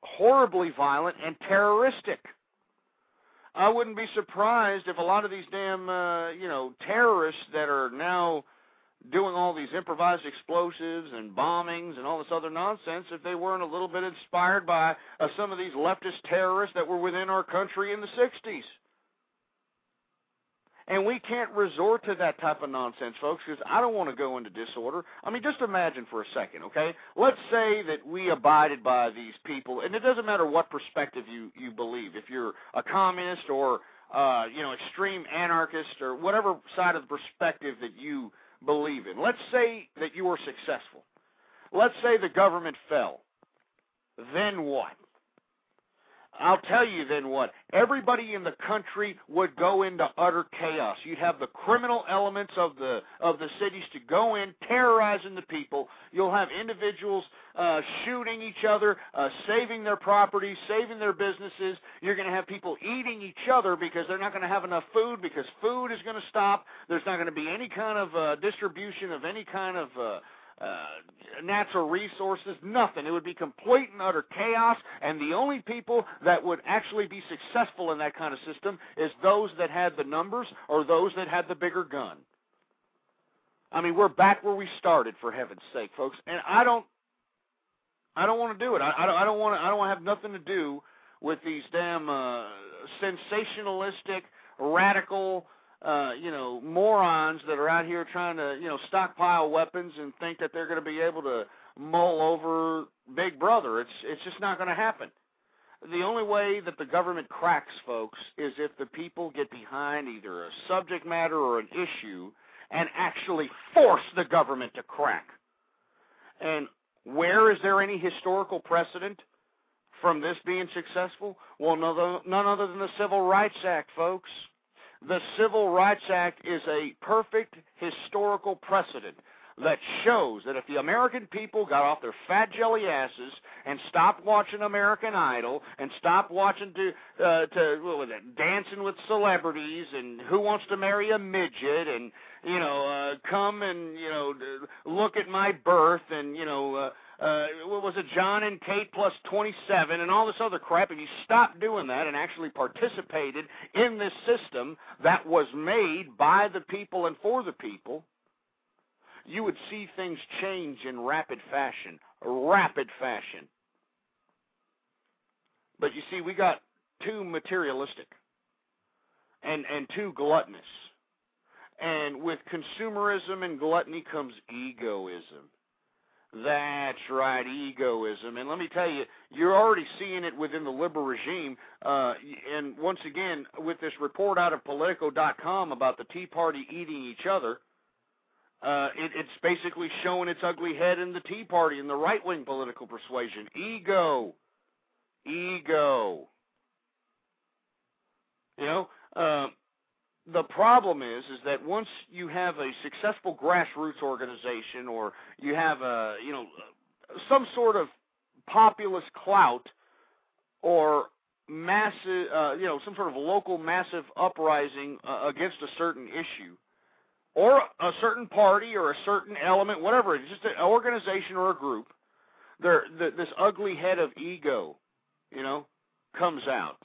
horribly violent and terroristic. I wouldn't be surprised if a lot of these damn, terrorists that are now doing all these improvised explosives and bombings and all this other nonsense, if they weren't a little bit inspired by some of these leftist terrorists that were within our country in the 60s. And we can't resort to that type of nonsense, folks, because I don't want to go into disorder. I mean, just imagine for a second, okay? Let's say that we abided by these people, and it doesn't matter what perspective you believe. If you're a communist or, extreme anarchist or whatever side of the perspective that you believe in. Let's say that you were successful. Let's say the government fell. Then what? I'll tell you then what. Everybody in the country would go into utter chaos. You'd have the criminal elements of the cities to go in, terrorizing the people. You'll have individuals shooting each other, saving their property, saving their businesses. You're going to have people eating each other because they're not going to have enough food, because food is going to stop. There's not going to be any kind of distribution of any kind of natural resources, nothing. It would be complete and utter chaos, and the only people that would actually be successful in that kind of system is those that had the numbers or those that had the bigger gun. I mean, we're back where we started, for heaven's sake, folks, and I don't want to do it. I don't want to have nothing to do with these damn sensationalistic, radical morons that are out here trying to, stockpile weapons and think that they're going to be able to mull over Big Brother. It's just not going to happen. The only way that the government cracks, folks, is if the people get behind either a subject matter or an issue and actually force the government to crack. And where is there any historical precedent from this being successful? Well, none other than the Civil Rights Act, folks. The Civil Rights Act is a perfect historical precedent that shows that if the American people got off their fat jelly asses and stopped watching American Idol and stopped watching Dancing with Celebrities and Who Wants to Marry a Midget and come and look at my birth and what was it, John and Kate plus 27 and all this other crap, if you stopped doing that and actually participated in this system that was made by the people and for the people, you would see things change in rapid fashion. But you see, we got too materialistic and too gluttonous. And with consumerism and gluttony comes egoism. That's right, egoism. And let me tell you, you're already seeing it within the liberal regime. And once again, with this report out of Politico.com about the Tea Party eating each other, it's basically showing its ugly head in the Tea Party and the right-wing political persuasion. Ego. Ego. You know, the problem is that once you have a successful grassroots organization, or you have some sort of populist clout, or massive, some sort of local massive uprising against a certain issue, or a certain party or a certain element, whatever, it's just an organization or a group, this ugly head of ego, comes out.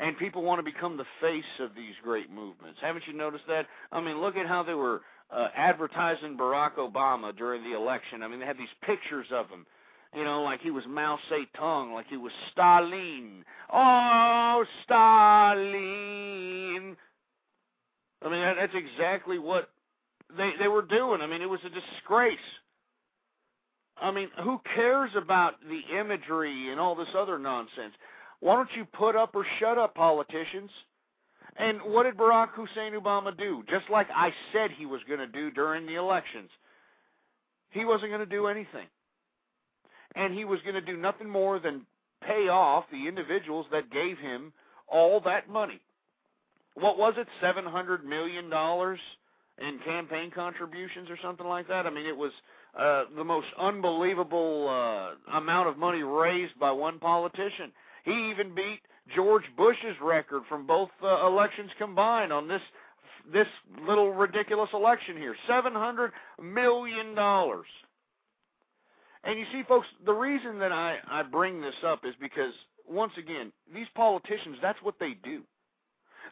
And people want to become the face of these great movements. Haven't you noticed that? I mean, look at how they were advertising Barack Obama during the election. I mean, they had these pictures of him, like he was Mao Zedong, like he was Stalin. Oh, Stalin. I mean, that's exactly what they were doing. I mean, it was a disgrace. I mean, who cares about the imagery and all this other nonsense? Why don't you put up or shut up, politicians? And what did Barack Hussein Obama do? Just like I said he was going to do during the elections. He wasn't going to do anything. And he was going to do nothing more than pay off the individuals that gave him all that money. What was it, $700 million in campaign contributions or something like that? I mean, it was the most unbelievable amount of money raised by one politician. He even beat George Bush's record from both elections combined on this little ridiculous election here. $700 million. And you see, folks, the reason that I bring this up is because, once again, these politicians, that's what they do.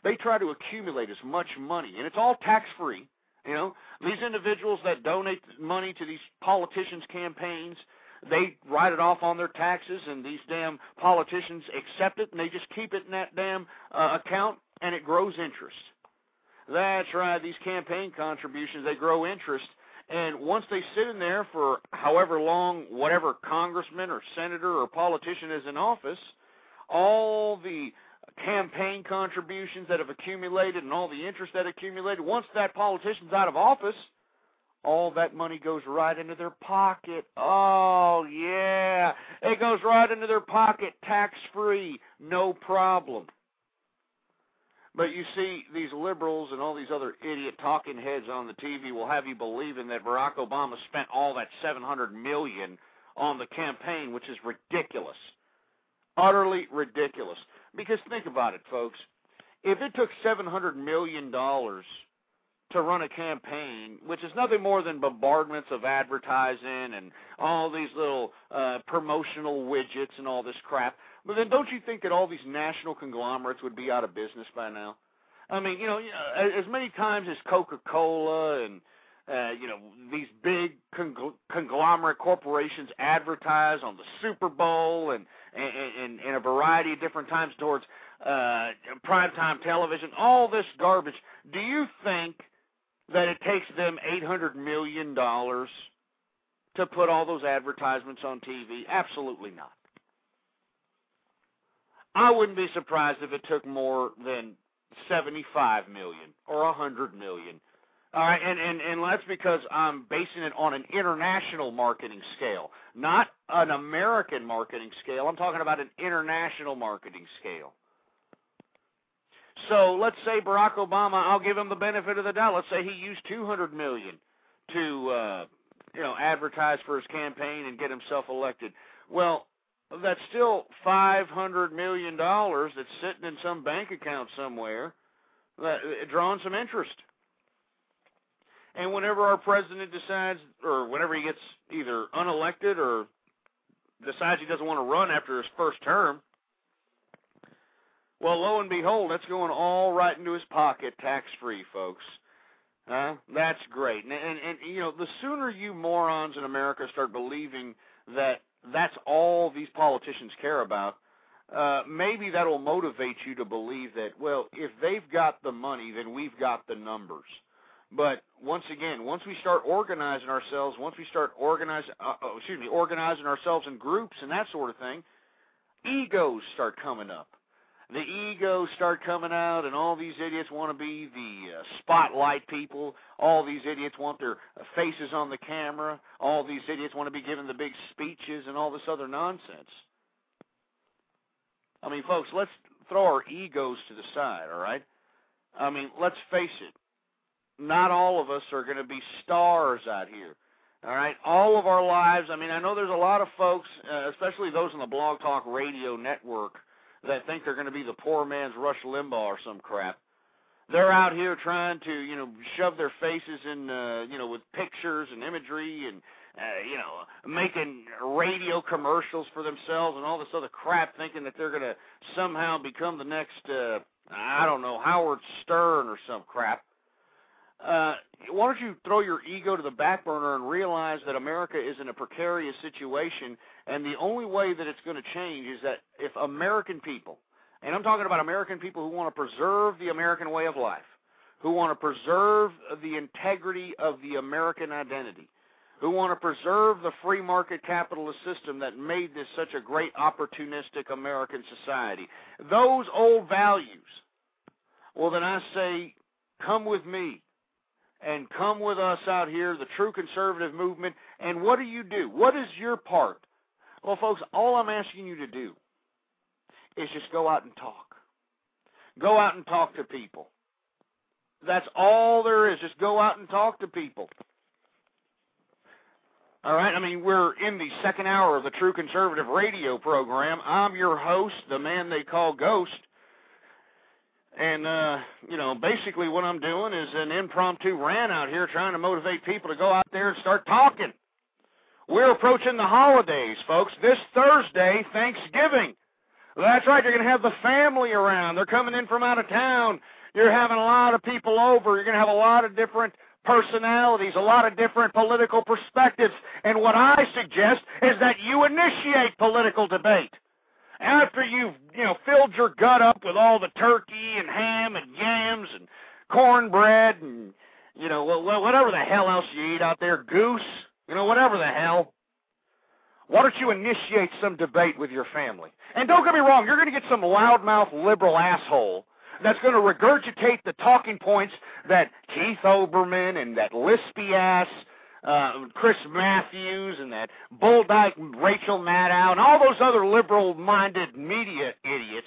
They try to accumulate as much money, and it's all tax-free. These individuals that donate money to these politicians' campaigns, they write it off on their taxes, and these damn politicians accept it, and they just keep it in that damn account, and it grows interest. That's right, these campaign contributions, they grow interest, and once they sit in there for however long, whatever congressman or senator or politician is in office, all the campaign contributions that have accumulated and all the interest that accumulated, once that politician's out of office, all that money goes right into their pocket. Oh, yeah. It goes right into their pocket, tax-free, no problem. But you see, these liberals and all these other idiot talking heads on the TV will have you believing that Barack Obama spent all that $700 million on the campaign, which is ridiculous. Utterly ridiculous. Because think about it, folks. If it took $700 million to run a campaign, which is nothing more than bombardments of advertising and all these little promotional widgets and all this crap, but then don't you think that all these national conglomerates would be out of business by now? I mean, as many times as Coca-Cola and these big conglomerate corporations advertise on the Super Bowl and a variety of different times towards primetime television, all this garbage, do you think that it takes them $800 million to put all those advertisements on TV? Absolutely not. I wouldn't be surprised if it took more than $75 million or $100 million. All right, and that's because I'm basing it on an international marketing scale, not an American marketing scale. I'm talking about an international marketing scale. So let's say Barack Obama, I'll give him the benefit of the doubt. Let's say he used $200 million to, advertise for his campaign and get himself elected. Well, that's still $500 million that's sitting in some bank account somewhere, drawing some interest. And whenever our president decides, or whenever he gets either unelected or decides he doesn't want to run after his first term, well, lo and behold, that's going all right into his pocket, tax-free, folks. That's great. And the sooner you morons in America start believing that that's all these politicians care about, maybe that will motivate you to believe that, well, if they've got the money, then we've got the numbers. But once again, once we start organizing ourselves, once we start organizing ourselves in groups and that sort of thing, egos start coming up. The egos start coming out, and all these idiots want to be the spotlight people. All these idiots want their faces on the camera. All these idiots want to be giving the big speeches and all this other nonsense. I mean, folks, let's throw our egos to the side, all right? I mean, let's face it. Not all of us are going to be stars out here, all right? All of our lives, I mean, I know there's a lot of folks, especially those on the Blog Talk Radio Network, that think they're going to be the poor man's Rush Limbaugh or some crap. They're out here trying to, shove their faces in, with pictures and imagery and, making radio commercials for themselves and all this other crap, thinking that they're going to somehow become the next, Howard Stern or some crap. Why don't you throw your ego to the back burner and realize that America is in a precarious situation, and the only way that it's going to change is that if American people, and I'm talking about American people who want to preserve the American way of life, who want to preserve the integrity of the American identity, who want to preserve the free market capitalist system that made this such a great opportunistic American society, those old values, well, then I say, come with me. And come with us out here, the true conservative movement, and what do? What is your part? Well, folks, all I'm asking you to do is just go out and talk. Go out and talk to people. That's all there is. Just go out and talk to people. All right? I mean, we're in the second hour of the True Conservative radio program. I'm your host, the man they call Ghost. And, basically what I'm doing is an impromptu rant out here trying to motivate people to go out there and start talking. We're approaching the holidays, folks. This Thursday, Thanksgiving. That's right, you're going to have the family around. They're coming in from out of town. You're having a lot of people over. You're going to have a lot of different personalities, a lot of different political perspectives. And what I suggest is that you initiate political debate. After you've, filled your gut up with all the turkey and ham and yams and cornbread and, whatever the hell else you eat out there, goose, whatever the hell, why don't you initiate some debate with your family? And don't get me wrong, you're going to get some loudmouth liberal asshole that's going to regurgitate the talking points that Keith Olbermann and that lispy-ass Chris Matthews and that bull-dyke Rachel Maddow and all those other liberal-minded media idiots,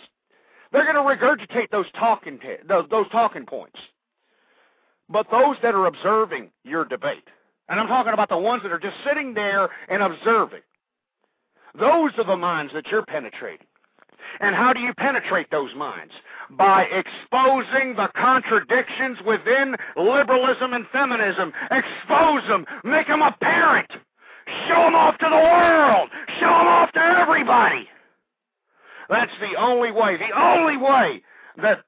they're going to regurgitate those talking points. But those that are observing your debate, and I'm talking about the ones that are just sitting there and observing, those are the minds that you're penetrating. And how do you penetrate those minds? By exposing the contradictions within liberalism and feminism. Expose them. Make them apparent. Show them off to the world. Show them off to everybody. That's the only way that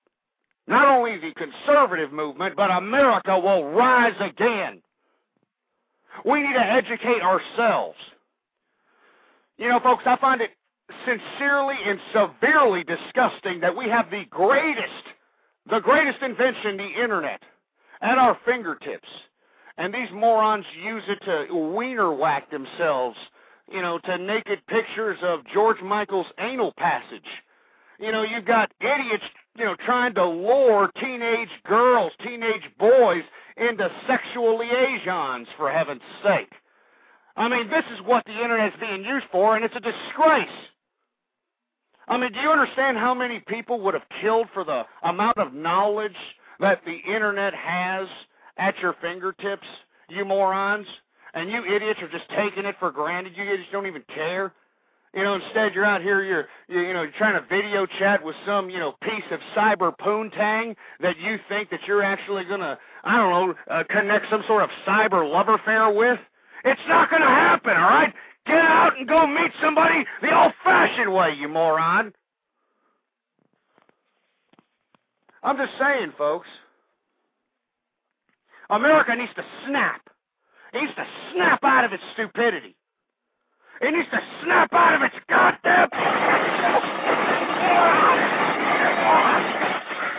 not only the conservative movement, but America will rise again. We need to educate ourselves. Folks, I find it sincerely and severely disgusting that we have the greatest invention, the internet, at our fingertips. And these morons use it to wiener whack themselves, to naked pictures of George Michael's anal passage. You've got idiots, trying to lure teenage girls, teenage boys into sexual liaisons, for heaven's sake. I mean, this is what the internet's being used for, and it's a disgrace. I mean, do you understand how many people would have killed for the amount of knowledge that the internet has at your fingertips, you morons? And you idiots are just taking it for granted. You idiots don't even care. Instead you're out here, you're trying to video chat with some, piece of cyber poontang that you think that you're actually going to, connect some sort of cyber love affair with. It's not going to happen, all right? Get out and go meet somebody the old-fashioned way, you moron. I'm just saying, folks. America needs to snap. It needs to snap out of its stupidity. It needs to snap out of its goddamn...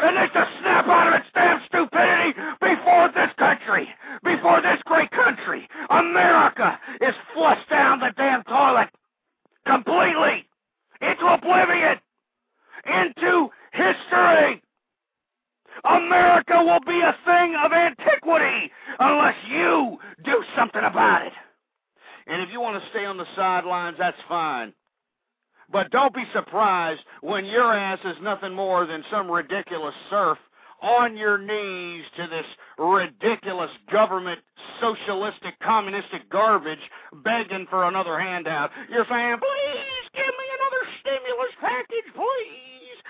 It needs to snap out of its damn stupidity before this country, before this great country, America, is flushed down the damn toilet completely into oblivion, into history. America will be a thing of antiquity unless you do something about it. And if you want to stay on the sidelines, that's fine. But don't be surprised when your ass is nothing more than some ridiculous serf on your knees to this ridiculous government, socialistic, communistic garbage begging for another handout. You're saying, please give me another stimulus package, please.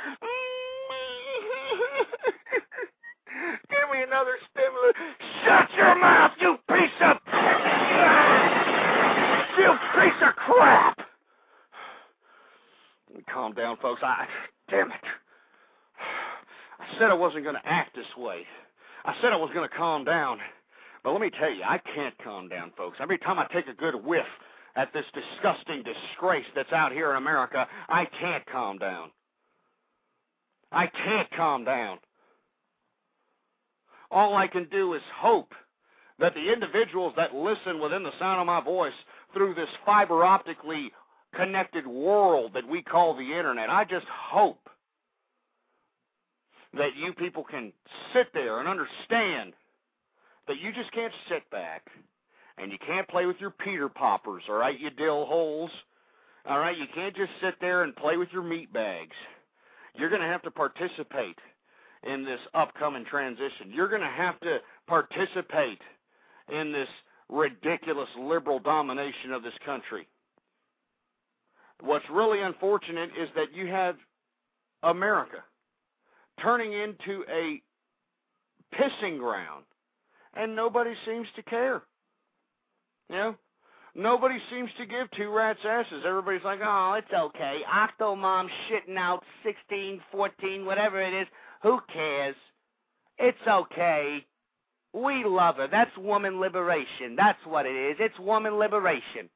Give me another stimulus. Shut your mouth, you piece of... you piece of crap. Calm down, folks. Damn it. I said I wasn't going to act this way. I said I was going to calm down. But let me tell you, I can't calm down, folks. Every time I take a good whiff at this disgusting disgrace that's out here in America, I can't calm down. I can't calm down. All I can do is hope that the individuals that listen within the sound of my voice through this fiber optically connected world that we call the internet, I just hope that you people can sit there and understand that you just can't sit back and you can't play with your Peter Poppers, all right, you dill holes, all right? You can't just sit there and play with your meat bags. You're going to have to participate in this upcoming transition. You're going to have to participate in this ridiculous liberal domination of this country. What's really unfortunate is that you have America turning into a pissing ground, and nobody seems to care. You know? Nobody seems to give two rats' asses. Everybody's like, oh, it's okay. Octomom's shitting out 16, 14, whatever it is. Who cares? It's okay. We love her. That's woman liberation. That's what it is. It's woman liberation.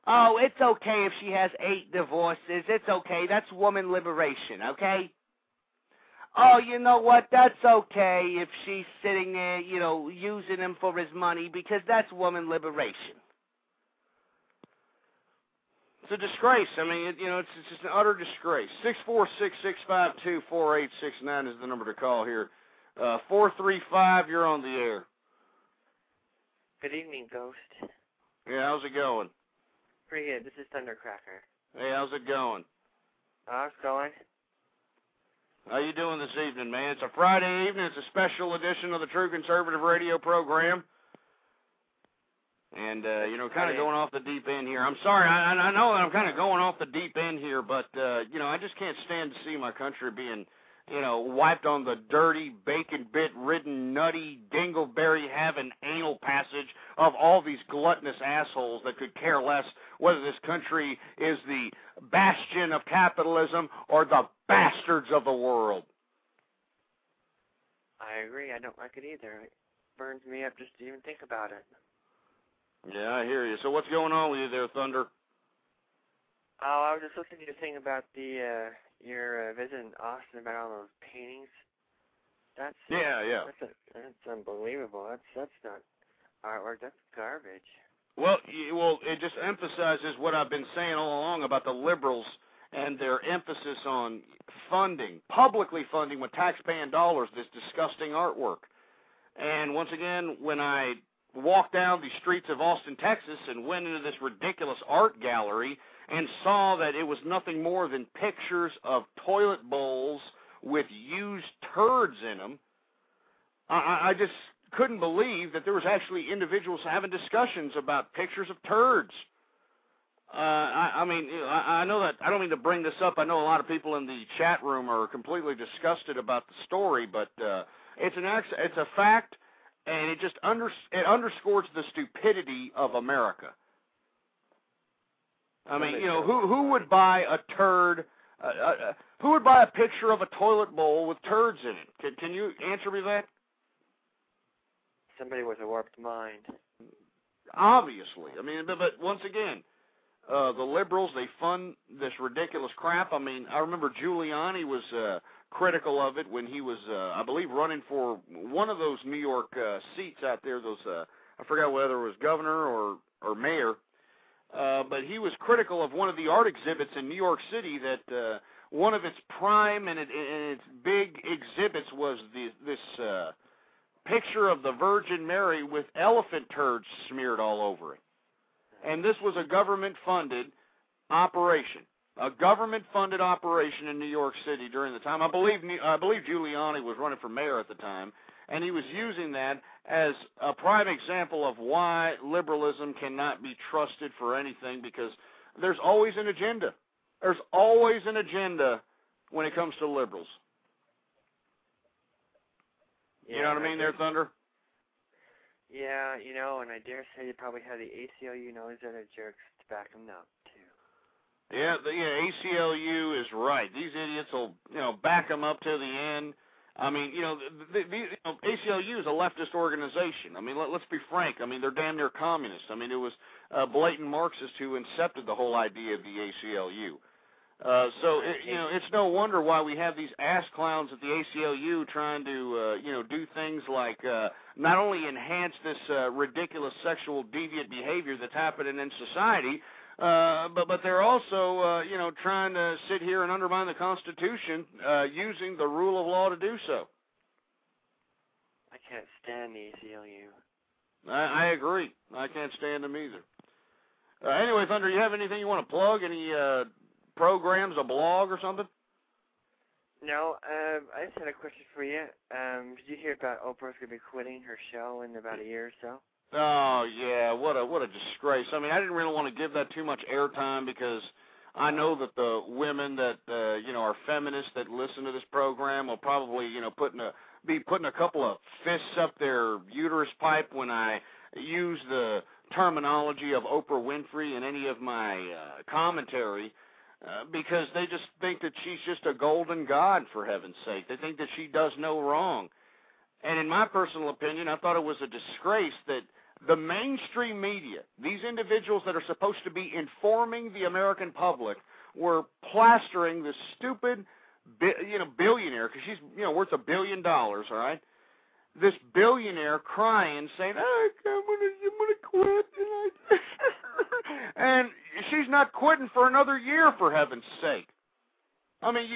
Oh, it's okay if she has 8 divorces. It's okay. That's woman liberation, okay? Oh, you know what? That's okay if she's sitting there, you know, using him for his money because that's woman liberation. It's a disgrace. I mean, it's just an utter disgrace. 646-652-4869 is the number to call here. 435, you're on the air. Good evening, Ghost. Yeah, how's it going? Pretty good. This is Thundercracker. Hey, how's it going? How's it going? How you doing this evening, man? It's a Friday evening. It's a special edition of the True Conservative Radio program. And, kind of going off the deep end here. I'm sorry, I know that I'm kind of going off the deep end here, but, I just can't stand to see my country being, wiped on the dirty, bacon-bit-ridden, nutty, dingleberry-having anal passage of all these gluttonous assholes that could care less whether this country is the bastion of capitalism or the bastards of the world. I agree. I don't like it either. It burns me up just to even think about it. Yeah, I hear you. So what's going on with you there, Thunder? Oh, I was just listening to your thing about your visit in Austin about all those paintings. That's unbelievable. That's not artwork. That's garbage. Well, it just emphasizes what I've been saying all along about the liberals and their emphasis on funding, publicly funding with taxpaying dollars, this disgusting artwork. And once again, when I walked down the streets of Austin, Texas, and went into this ridiculous art gallery and saw that it was nothing more than pictures of toilet bowls with used turds in them, I just couldn't believe that there was actually individuals having discussions about pictures of turds. I know that, I don't mean to bring this up. I know a lot of people in the chat room are completely disgusted about the story, but it's a fact. And it just underscores the stupidity of America. I mean, who would buy a turd? Who would buy a picture of a toilet bowl with turds in it? Can you answer me that? Somebody with a warped mind. Obviously. I mean, but once again, the liberals, they fund this ridiculous crap. I mean, I remember Giuliani was critical of it when he was, I believe, running for one of those New York seats out there. Those I forgot whether it was governor or mayor, but he was critical of one of the art exhibits in New York City that one of its prime and its big exhibits was this picture of the Virgin Mary with elephant turds smeared all over it. And this was a government-funded operation. A government-funded operation in New York City during the time. I believe Giuliani was running for mayor at the time, and he was using that as a prime example of why liberalism cannot be trusted for anything, because there's always an agenda. There's always an agenda when it comes to liberals. You know what I mean there, Thunder? Yeah, you know, and I dare say they probably have the ACLU knows that are jerks to back them up, too. Yeah, ACLU is right. These idiots will, back them up to the end. I mean, ACLU is a leftist organization. I mean, let's be frank. I mean, they're damn near communist. I mean, it was blatant Marxists who incepted the whole idea of the ACLU. It's no wonder why we have these ass clowns at the ACLU trying to, do things like not only enhance this ridiculous sexual deviant behavior that's happening in society, but they're also, trying to sit here and undermine the Constitution using the rule of law to do so. I can't stand the ACLU. I agree. I can't stand them either. Anyway, Thunder, you have anything you want to plug? Any programs, a blog or something? No, I just had a question for you. Did you hear about Oprah's going to be quitting her show in about a year or so? Oh, yeah, what a disgrace. I mean, I didn't really want to give that too much airtime because I know that the women that, are feminists that listen to this program will probably, be putting a couple of fists up their uterus pipe when I use the terminology of Oprah Winfrey in any of my commentary. Because they just think that she's just a golden god, for heaven's sake. They think that she does no wrong. And in my personal opinion, I thought it was a disgrace that the mainstream media, these individuals that are supposed to be informing the American public, were plastering this stupid, billionaire, because she's, worth $1 billion, all right? This billionaire crying, saying, I'm gonna quit, and she's not quitting for another year, for heaven's sake. I mean,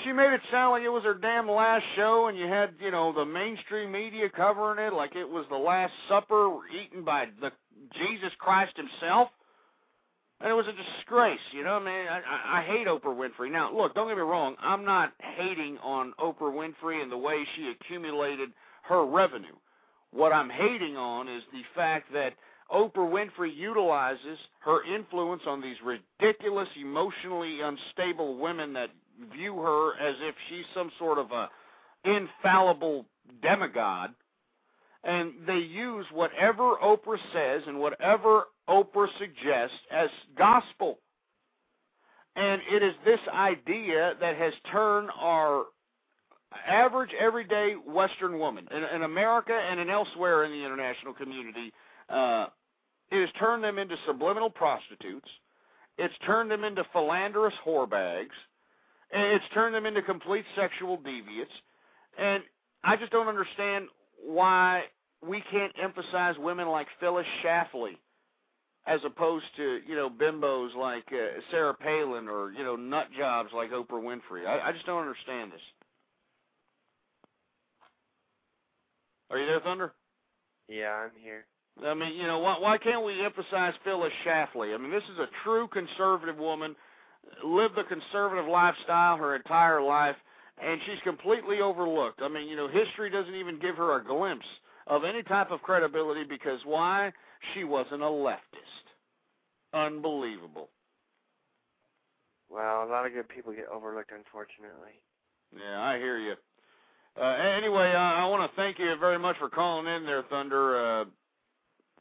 she made it sound like it was her damn last show, and you had, the mainstream media covering it like it was the Last Supper eaten by the Jesus Christ himself. And it was a disgrace, I mean, I hate Oprah Winfrey. Now, look, don't get me wrong. I'm not hating on Oprah Winfrey and the way she accumulated her revenue. What I'm hating on is the fact that Oprah Winfrey utilizes her influence on these ridiculous, emotionally unstable women that view her as if she's some sort of a infallible demigod, and they use whatever Oprah says and whatever Oprah suggests as gospel. And it is this idea that has turned our average, everyday Western woman in America and in elsewhere in the international community, it has turned them into subliminal prostitutes. It's turned them into philanderous whorebags. And it's turned them into complete sexual deviants. And I just don't understand why we can't emphasize women like Phyllis Schlafly as opposed to, bimbos like Sarah Palin or, nut jobs like Oprah Winfrey. I just don't understand this. Are you there, Thunder? Yeah, I'm here. I mean, why can't we emphasize Phyllis Schlafly? I mean, this is a true conservative woman, lived the conservative lifestyle her entire life, and she's completely overlooked. I mean, history doesn't even give her a glimpse of any type of credibility because why? She wasn't a leftist. Unbelievable. Well, a lot of good people get overlooked, unfortunately. Yeah, I hear you. Anyway, I want to thank you very much for calling in there, Thunder.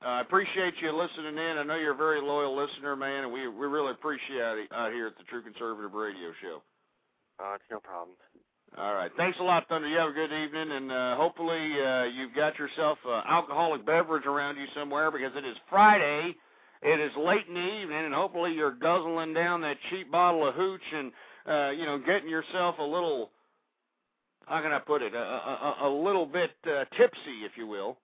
I appreciate you listening in. I know you're a very loyal listener, man, and we really appreciate it out here at the True Conservative Radio Show. It's no problem. All right. Thanks a lot, Thunder. You have a good evening, and hopefully you've got yourself an alcoholic beverage around you somewhere because it is Friday. It is late in the evening, and hopefully you're guzzling down that cheap bottle of hooch and, getting yourself a little how can I put it, a little bit tipsy, if you will.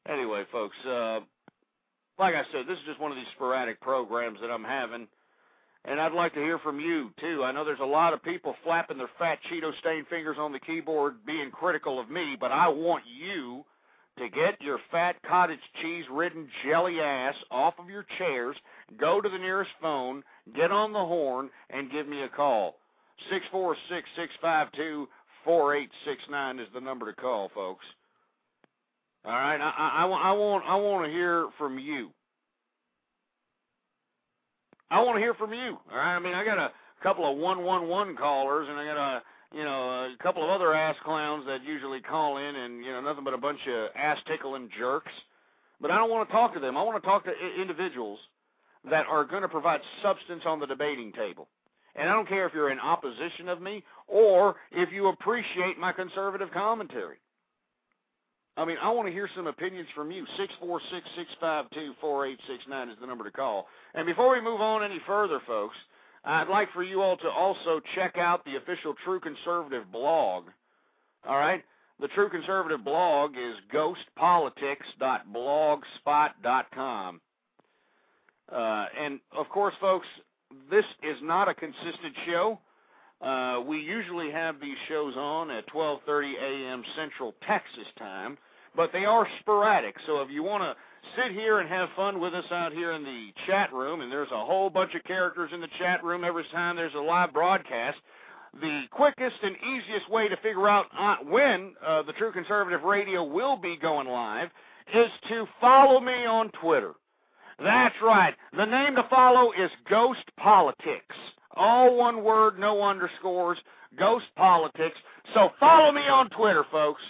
Anyway, folks, like I said, this is just one of these sporadic programs that I'm having, and I'd like to hear from you, too. I know there's a lot of people flapping their fat Cheeto-stained fingers on the keyboard being critical of me, but I want you to get your fat cottage cheese-ridden jelly ass off of your chairs, go to the nearest phone, get on the horn, and give me a call. 646-652-4869 is the number to call, folks. All right, I want to hear from you. I want to hear from you. All right, I mean, I got a couple of 111 callers, and I got a couple of other ass clowns that usually call in, and nothing but a bunch of ass tickling jerks. But I don't want to talk to them. I want to talk to individuals that are going to provide substance on the debating table. And I don't care if you're in opposition of me or if you appreciate my conservative commentary. I mean, I want to hear some opinions from you. 646-652-4869 is the number to call. And before we move on any further, folks, I'd like for you all to also check out the official True Conservative blog. All right? The True Conservative blog is ghostpolitics.blogspot.com. And, of course, folks, this is not a consistent show. We usually have these shows on at 12:30 a.m. Central Texas time, but they are sporadic. So if you want to sit here and have fun with us out here in the chat room, and there's a whole bunch of characters in the chat room every time there's a live broadcast, the quickest and easiest way to figure out when the True Conservative Radio will be going live is to follow me on Twitter. That's right. The name to follow is Ghost Politics. All one word, no underscores, Ghost Politics. So follow me on Twitter, folks.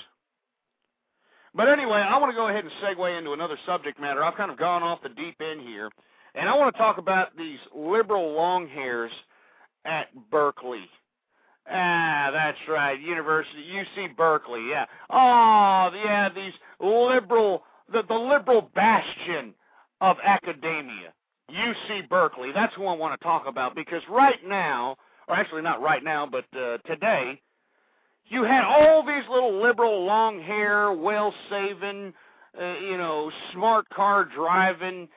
But anyway, I want to go ahead and segue into another subject matter. I've kind of gone off the deep end here, and I want to talk about these liberal long hairs at Berkeley. That's right, UC Berkeley, yeah. Oh, yeah, these liberal, the liberal bastion of academia. UC Berkeley, that's who I want to talk about, because right now, or actually not right now, but today, you had all these little liberal long hair, well-saving, smart car driving,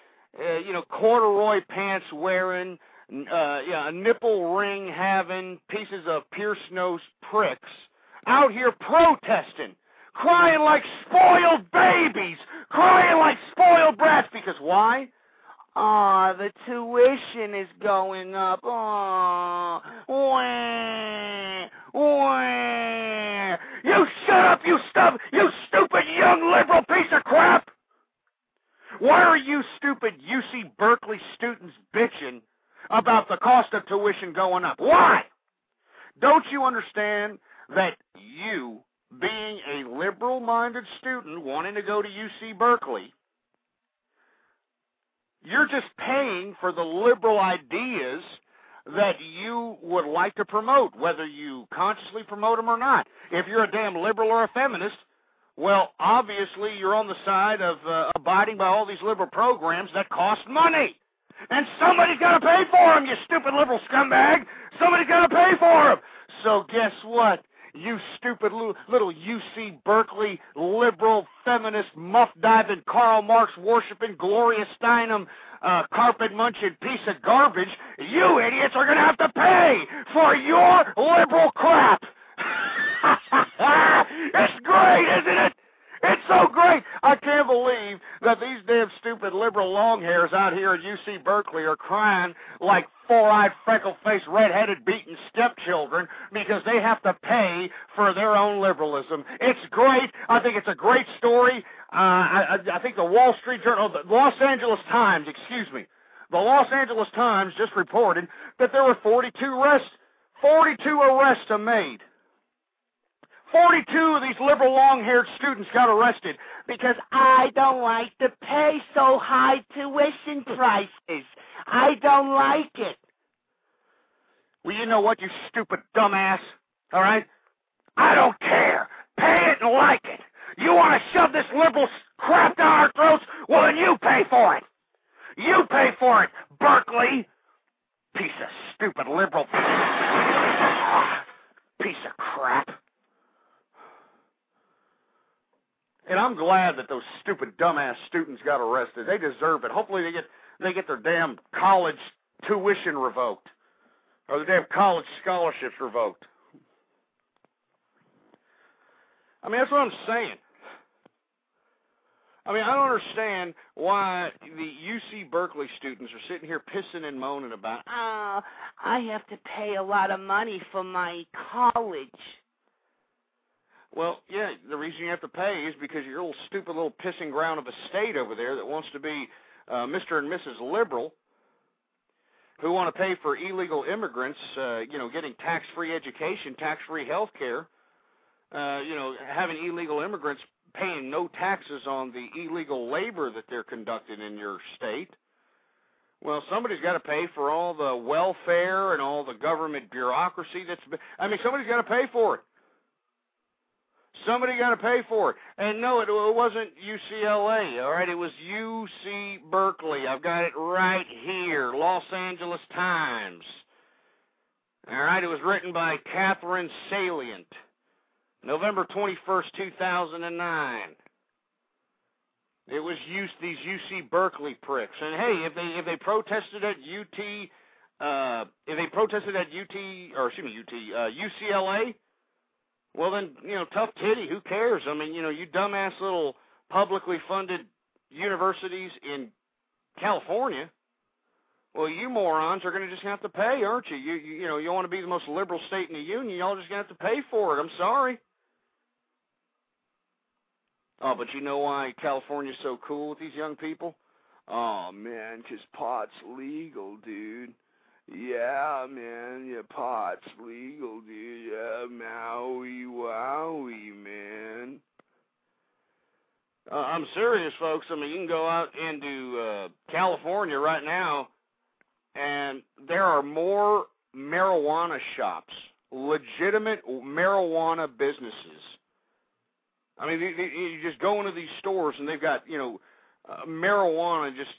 corduroy pants wearing, a nipple ring having, pieces of pierce-nosed pricks out here protesting, crying like spoiled babies, crying like spoiled brats, because why? Aw, the tuition is going up. Aw, wah, wah. You shut up, you stupid young liberal piece of crap! Why are you stupid UC Berkeley students bitching about the cost of tuition going up? Why? Don't you understand that you, being a liberal-minded student wanting to go to UC Berkeley, you're just paying for the liberal ideas that you would like to promote, whether you consciously promote them or not. If you're a damn liberal or a feminist, well, obviously you're on the side of abiding by all these liberal programs that cost money. And somebody's got to pay for them, you stupid liberal scumbag. Somebody's got to pay for them. So guess what? You stupid little UC Berkeley liberal, feminist, muff-diving, Karl Marx worshiping, Gloria Steinem, carpet-munching piece of garbage, you idiots are going to have to pay for your liberal crap. It's great, isn't it? It's so great. I can't believe that these damn stupid liberal long hairs out here at UC Berkeley are crying like four-eyed, freckle-faced, red-headed, beaten stepchildren because they have to pay for their own liberalism. It's great. I think it's a great story. I think the Wall Street Journal, the Los Angeles Times just reported that there were 42 arrests are made. 42 of these liberal long-haired students got arrested because I don't like to pay so high tuition prices. I don't like it. Well, you know what, you stupid dumbass, all right? I don't care. Pay it and like it. You want to shove this liberal crap down our throats? Well, then you pay for it. You pay for it, Berkeley. Piece of stupid liberal Piece of crap. And I'm glad that those stupid, dumbass students got arrested. They deserve it. Hopefully they get their damn college tuition revoked, or their damn college scholarships revoked. I mean, that's what I'm saying. I mean, I don't understand why the UC Berkeley students are sitting here pissing and moaning about, I have to pay a lot of money for my college. Well, yeah, the reason you have to pay is because your little stupid little pissing ground of a state over there that wants to be Mr. and Mrs. Liberal, who want to pay for illegal immigrants, getting tax-free education, tax-free health care, having illegal immigrants paying no taxes on the illegal labor that they're conducting in your state. Well, somebody's got to pay for all the welfare and all the government bureaucracy somebody's got to pay for it. Somebody got to pay for it. And no, it wasn't UCLA, all right? It was UC Berkeley. I've got it right here, Los Angeles Times. All right, it was written by Catherine Salient, November 21st, 2009. It was these UC Berkeley pricks. And hey, if they protested at UCLA, well, then, tough titty, who cares? I mean, you dumbass little publicly funded universities in California, well, you morons are going to just have to pay, aren't you? You want to be the most liberal state in the union, y'all just going to have to pay for it. I'm sorry. Oh, but you know why California's so cool with these young people? Oh, man, 'cause pot's legal, dude. Yeah, man, pot's legal, dude. Yeah, Maui, wowie, man. I'm serious, folks. I mean, you can go out into California right now, and there are more marijuana shops, legitimate marijuana businesses. I mean, you just go into these stores, and they've got, marijuana just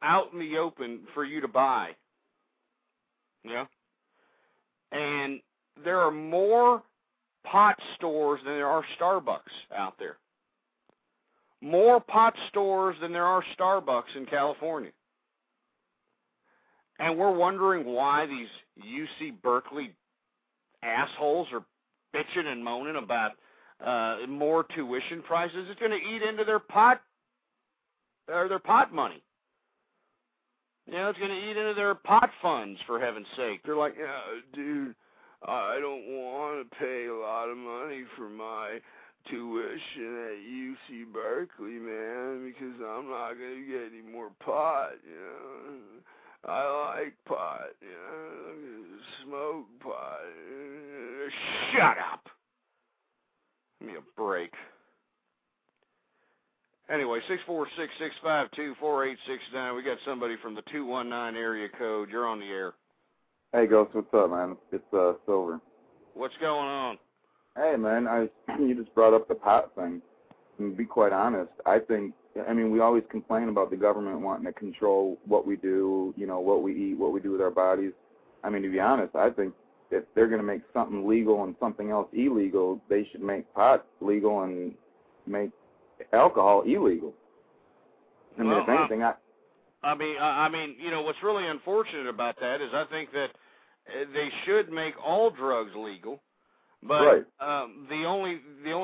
out in the open for you to buy. Yeah. And there are more pot stores than there are Starbucks out there. More pot stores than there are Starbucks in California. And we're wondering why these UC Berkeley assholes are bitching and moaning about more tuition prices. It's going to eat into their pot money. It's going to eat into their pot funds, for heaven's sake. They're like, dude, I don't want to pay a lot of money for my tuition at UC Berkeley, man, because I'm not going to get any more pot, I like pot, smoke pot. Shut up. Give me a break. Anyway, 646-652-4869. We got somebody from the 219 area code. You're on the air. Hey, Ghost, what's up, man? It's Silver. What's going on? Hey, man, you just brought up the pot thing. And to be quite honest, we always complain about the government wanting to control what we do, what we eat, what we do with our bodies. I mean, to be honest, I think if they're going to make something legal and something else illegal, they should make pot legal and make alcohol illegal. I mean, if anything, what's really unfortunate about that is I think that they should make all drugs legal. But right. The only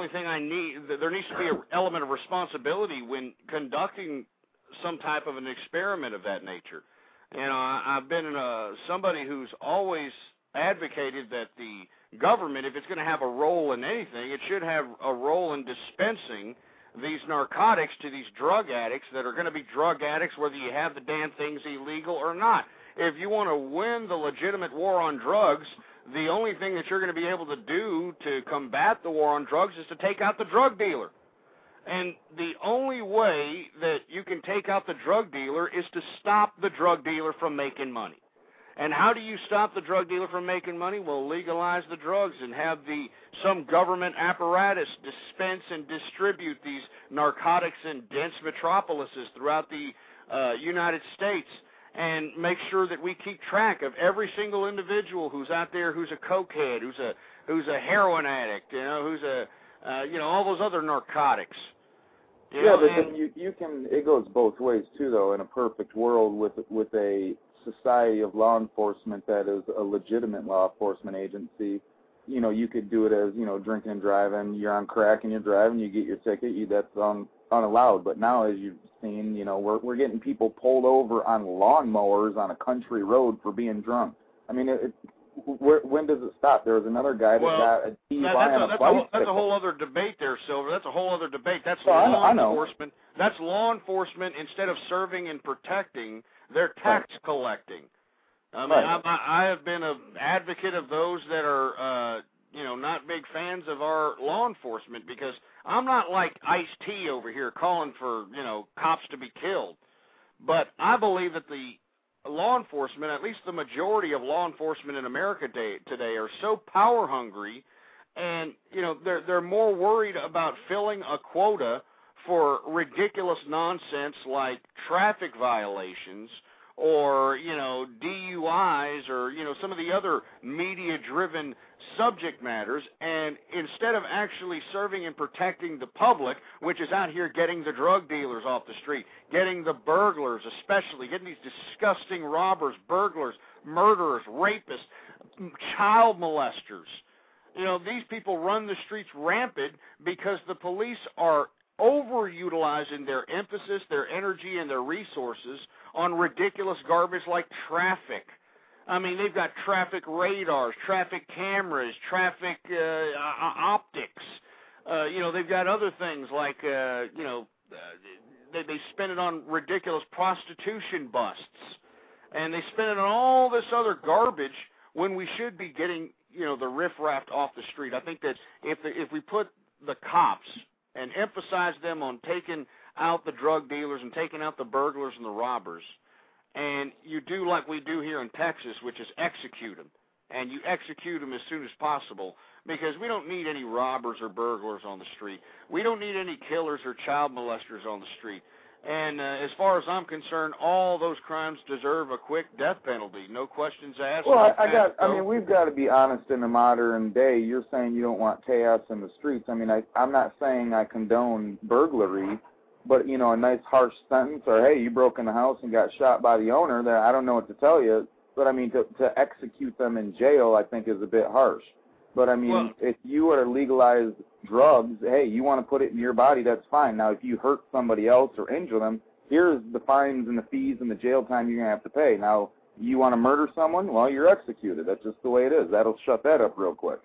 thing there needs to be an element of responsibility when conducting some type of an experiment of that nature. I've been somebody who's always advocated that the government, if it's going to have a role in anything, it should have a role in dispensing these narcotics to these drug addicts that are going to be drug addicts whether you have the damn things illegal or not. If you want to win the legitimate war on drugs, the only thing that you're going to be able to do to combat the war on drugs is to take out the drug dealer. And the only way that you can take out the drug dealer is to stop the drug dealer from making money. And how do you stop the drug dealer from making money? Well, legalize the drugs and have some government apparatus dispense and distribute these narcotics in dense metropolises throughout the United States. and make sure that we keep track of every single individual who's out there, who's a cokehead, who's a heroin addict, who's all those other narcotics. But then you can. It goes both ways too, though. In a perfect world, with a society of law enforcement that is a legitimate law enforcement agency, you could do it as drinking and driving. You're on crack and you're driving. You get your ticket. That's unallowed. But now, as you've seen, we're getting people pulled over on lawnmowers on a country road for being drunk. I mean, when does it stop? There was another guy that got a DUI on a bicycle. That's a whole other debate there, Silver. That's a whole other debate. That's law enforcement. That's law enforcement. Instead of serving and protecting, they're tax collecting. I mean, I have been an advocate of those that are, not big fans of our law enforcement, because I'm not like Ice-T over here calling for, cops to be killed. But I believe that the law enforcement, at least the majority of law enforcement in America today, are so power hungry, and they're more worried about filling a quota for ridiculous nonsense like traffic violations or DUIs or some of the other media-driven subject matters, and instead of actually serving and protecting the public, which is out here getting the drug dealers off the street, getting the burglars especially, getting these disgusting robbers, burglars, murderers, rapists, child molesters. These people run the streets rampant because the police are overutilizing their emphasis, their energy, and their resources on ridiculous garbage like traffic. I mean, they've got traffic radars, traffic cameras, traffic optics. They've got other things like, they spend it on ridiculous prostitution busts. And they spend it on all this other garbage when we should be getting, the riffraff off the street. I think that if we put the cops and emphasize them on taking out the drug dealers and taking out the burglars and the robbers, and you do like we do here in Texas, which is execute them, and you execute them as soon as possible, because we don't need any robbers or burglars on the street. We don't need any killers or child molesters on the street. And as far as I'm concerned, all those crimes deserve a quick death penalty, no questions asked. Well, we've got to be honest in the modern day. You're saying you don't want chaos in the streets. I mean, I'm not saying I condone burglary, but, a nice harsh sentence, or, hey, you broke in the house and got shot by the owner, that I don't know what to tell you. But, I mean, to execute them in jail, I think, is a bit harsh. But, I mean, if you were to legalize drugs, hey, you want to put it in your body, that's fine. Now, if you hurt somebody else or injure them, here's the fines and the fees and the jail time you're going to have to pay. Now, you want to murder someone? Well, you're executed. That's just the way it is. That'll shut that up real quick.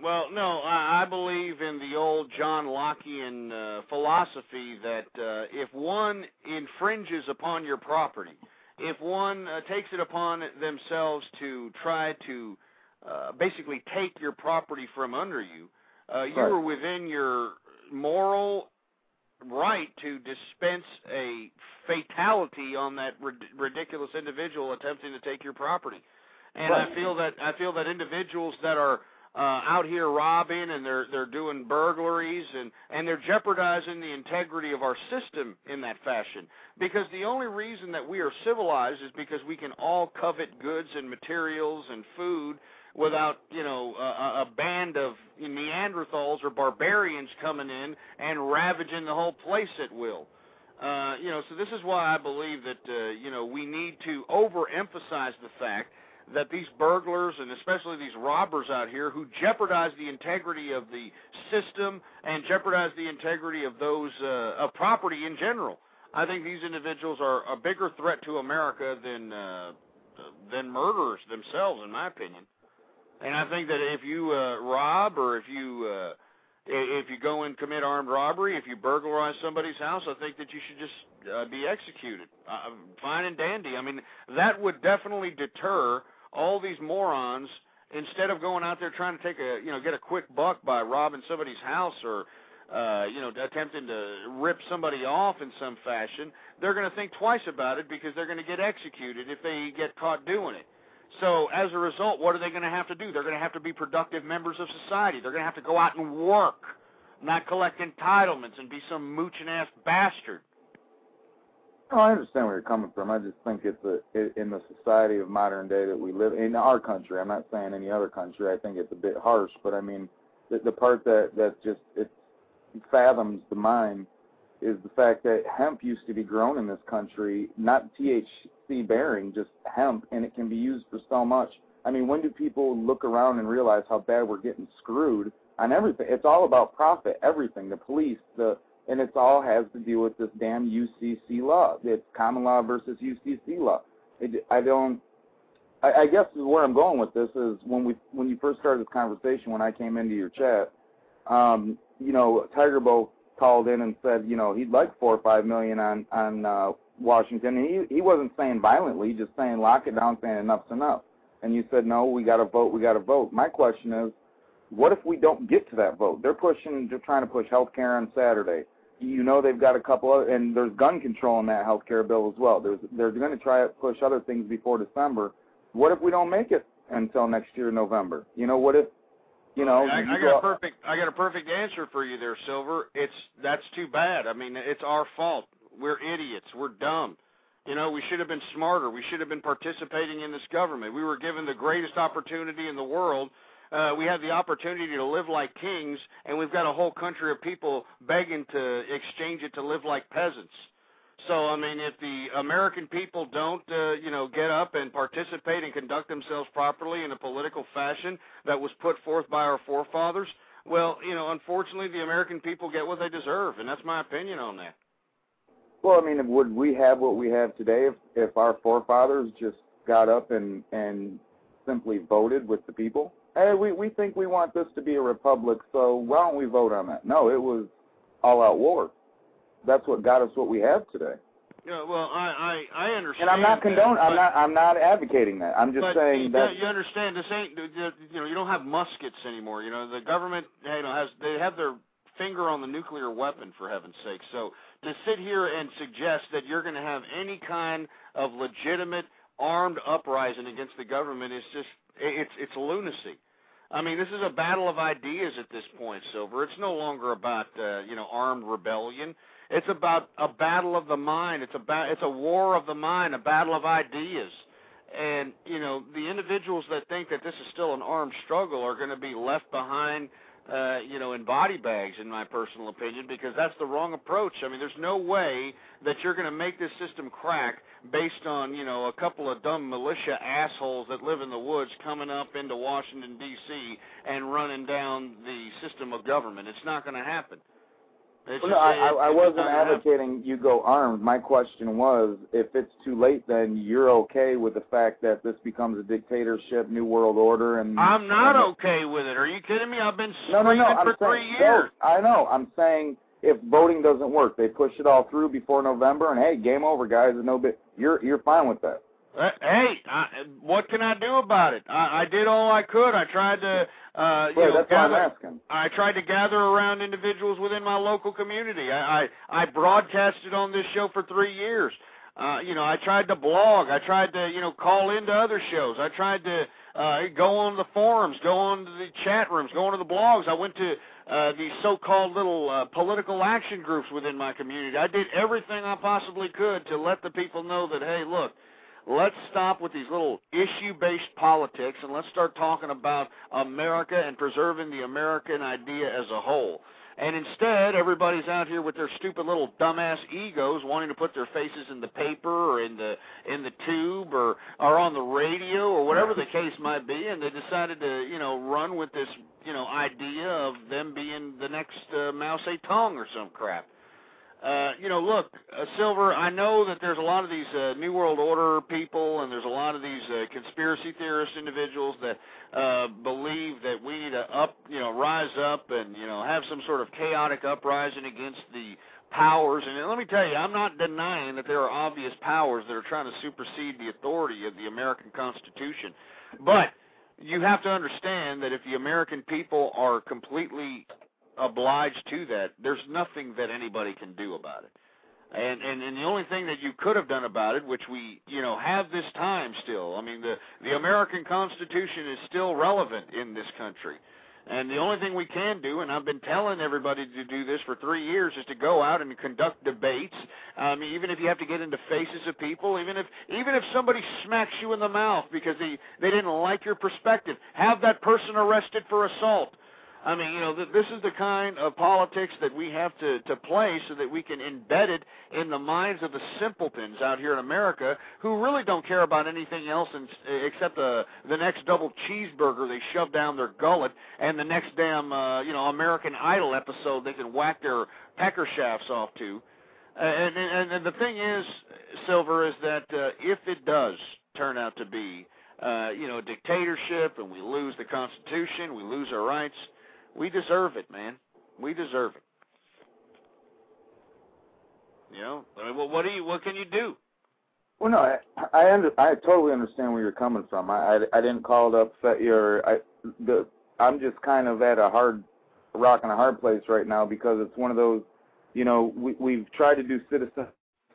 Well, no, I believe in the old John Lockean philosophy that if one infringes upon your property, if one takes it upon themselves to try to basically take your property from under you, you are within your moral right to dispense a fatality on that ridiculous individual attempting to take your property. And I feel that individuals that are out here robbing, and they're doing burglaries, and they're jeopardizing the integrity of our system in that fashion. Because the only reason that we are civilized is because we can all covet goods and materials and food without, a band of Neanderthals or barbarians coming in and ravaging the whole place at will. So this is why I believe that, we need to overemphasize the fact that these burglars and especially these robbers out here who jeopardize the integrity of the system and jeopardize the integrity of those of property in general. I think these individuals are a bigger threat to America than murderers themselves, in my opinion. And I think that if you rob, or if you go and commit armed robbery, if you burglarize somebody's house, I think that you should just be executed. Fine and dandy. I mean, that would definitely deter all these morons. Instead of going out there trying to get a quick buck by robbing somebody's house or attempting to rip somebody off in some fashion, they're going to think twice about it, because they're going to get executed if they get caught doing it. So as a result, what are they going to have to do? They're going to have to be productive members of society. They're going to have to go out and work, not collect entitlements and be some mooching-ass bastard. Oh, I understand where you're coming from. I just think it's in the society of modern day that we live in our country. I'm not saying any other country. I think it's a bit harsh, but I mean, the part that just it fathoms the mind is the fact that hemp used to be grown in this country, not THC bearing, just hemp, and it can be used for so much. I mean, when do people look around and realize how bad we're getting screwed on everything? It's all about profit, everything, the police, and it all has to do with this damn UCC law. It's common law versus UCC law. I guess where I'm going with this is when you first started this conversation, when I came into your chat, Tiger Bowl called in and said, he'd like $4 or $5 million on Washington. And he wasn't saying violently, just saying lock it down, saying enough's enough. And you said, no, we got to vote. My question is, what if we don't get to that vote? They're trying to push health care on Saturday. They've got a couple other, and there's gun control in that health care bill as well. They're going to try to push other things before December. What if we don't make it until next year, November? What if, I got a perfect answer for you there, Silver. That's too bad. I mean, it's our fault. We're idiots. We're dumb. We should have been smarter. We should have been participating in this government. We were given the greatest opportunity in the world. We had the opportunity to live like kings, and we've got a whole country of people begging to exchange it to live like peasants. So, I mean, if the American people don't, get up and participate and conduct themselves properly in a political fashion that was put forth by our forefathers, well, unfortunately, the American people get what they deserve, and that's my opinion on that. Well, I mean, would we have what we have today if our forefathers just got up and simply voted with the people? Hey, we think we want this to be a republic, so why don't we vote on that? No, it was all-out war. That's what got us what we have today. Yeah, well, I understand. And I'm not condoning. I'm not advocating that. I'm just saying that. You understand this ain't. You don't have muskets anymore. The government, they have their finger on the nuclear weapon, for heaven's sake. So to sit here and suggest that you're going to have any kind of legitimate armed uprising against the government is just it's lunacy. I mean, this is a battle of ideas at this point, Silver. It's no longer about armed rebellion. It's about a battle of the mind. It's a war of the mind, a battle of ideas. And, the individuals that think that this is still an armed struggle are going to be left behind, in body bags, in my personal opinion, because that's the wrong approach. I mean, there's no way that you're going to make this system crack based on, a couple of dumb militia assholes that live in the woods coming up into Washington, D.C. and running down the system of government. It's not going to happen. I wasn't advocating you go armed. My question was, if it's too late, then you're okay with the fact that this becomes a dictatorship, new world order, and I'm not okay with it. Are you kidding me? I've been screaming for 3 years. Vote. I know. I'm saying if voting doesn't work, they push it all through before November, and hey, game over, guys. You're fine with that. What can I do about it? I did all I could. I tried to, that's what I'm asking. I tried to gather around individuals within my local community. I broadcasted on this show for 3 years. I tried to blog. I tried to, call into other shows. I tried to go on the forums, go on to the chat rooms, go on to the blogs. I went to these so-called little political action groups within my community. I did everything I possibly could to let the people know that, hey, look, let's stop with these little issue-based politics and let's start talking about America and preserving the American idea as a whole. And instead, everybody's out here with their stupid little dumbass egos wanting to put their faces in the paper or in the tube or on the radio or whatever the case might be, and they decided to, run with this, idea of them being the next Mao Zedong or some crap. Look, Silver, I know that there's a lot of these New World Order people and there's a lot of these conspiracy theorist individuals that believe that we need to rise up and, have some sort of chaotic uprising against the powers. And let me tell you, I'm not denying that there are obvious powers that are trying to supersede the authority of the American Constitution. But you have to understand that if the American people are completely obliged to that, there's nothing that anybody can do about it. And the only thing that you could have done about it, which we, have this time still, I mean, the American Constitution is still relevant in this country. And the only thing we can do, and I've been telling everybody to do this for 3 years, is to go out and conduct debates. Even if you have to get into faces of people, even if somebody smacks you in the mouth because they didn't like your perspective, have that person arrested for assault. I mean, this is the kind of politics that we have to play so that we can embed it in the minds of the simpletons out here in America who really don't care about anything else except the next double cheeseburger they shove down their gullet and the next damn, American Idol episode they can whack their pecker shafts off to. And the thing is, Silver, is that if it does turn out to be, a dictatorship and we lose the Constitution, we lose our rights, we deserve it, man. We deserve it. What can you do? Well, no, I totally understand where you're coming from. I didn't call it upset you. I'm just kind of at a rock and a hard place right now because it's one of those, we've tried to do citizen.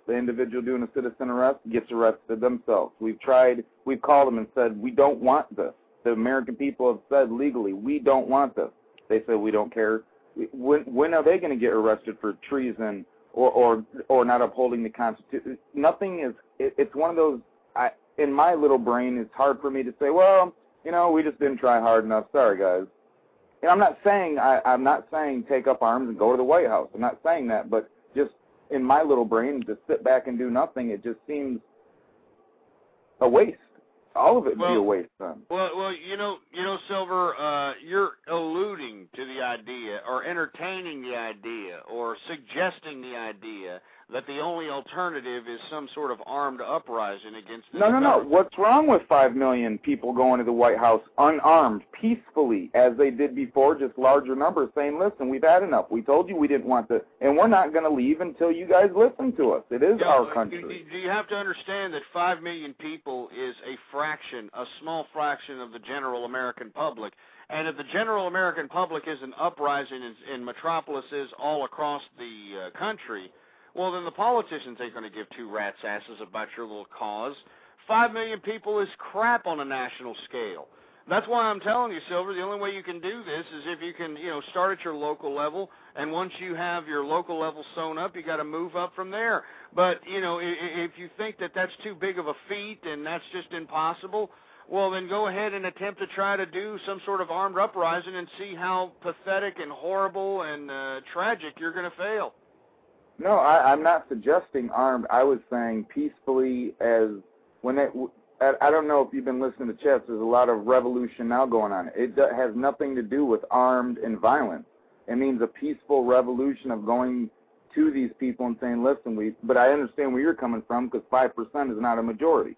The individual doing a citizen arrest gets arrested themselves. We've called them and said, we don't want this. The American people have said legally, we don't want this. They said, we don't care. When are they going to get arrested for treason or not upholding the Constitution? Nothing is, it's one of those, in my little brain, it's hard for me to say, well, we just didn't try hard enough. Sorry, guys. And I'm not saying take up arms and go to the White House. I'm not saying that, but just in my little brain, to sit back and do nothing, it just seems a waste. All of it would be a waste then. Well, Silver, you're alluding to the idea or entertaining the idea or suggesting the idea that the only alternative is some sort of armed uprising against the government. No. What's wrong with 5 million people going to the White House unarmed, peacefully, as they did before, just larger numbers, saying, listen, we've had enough. We told you we didn't want this, and we're not going to leave until you guys listen to us. It is our country. Do you have to understand that 5 million people is a small fraction of the general American public? And if the general American public is an uprising in metropolises all across the country, well, then the politicians ain't going to give two rat's asses about your little cause. 5 million people is crap on a national scale. That's why I'm telling you, Silver, the only way you can do this is if you can, start at your local level, and once you have your local level sewn up, you got to move up from there. But, if you think that that's too big of a feat and that's just impossible, well, then go ahead and attempt to try to do some sort of armed uprising and see how pathetic and horrible and tragic you're going to fail. No, I'm not suggesting armed. I was saying peacefully I don't know if you've been listening to chats. There's a lot of revolution now going on. It has nothing to do with armed and violence. It means a peaceful revolution of going to these people and saying, listen, but I understand where you're coming from because 5% is not a majority.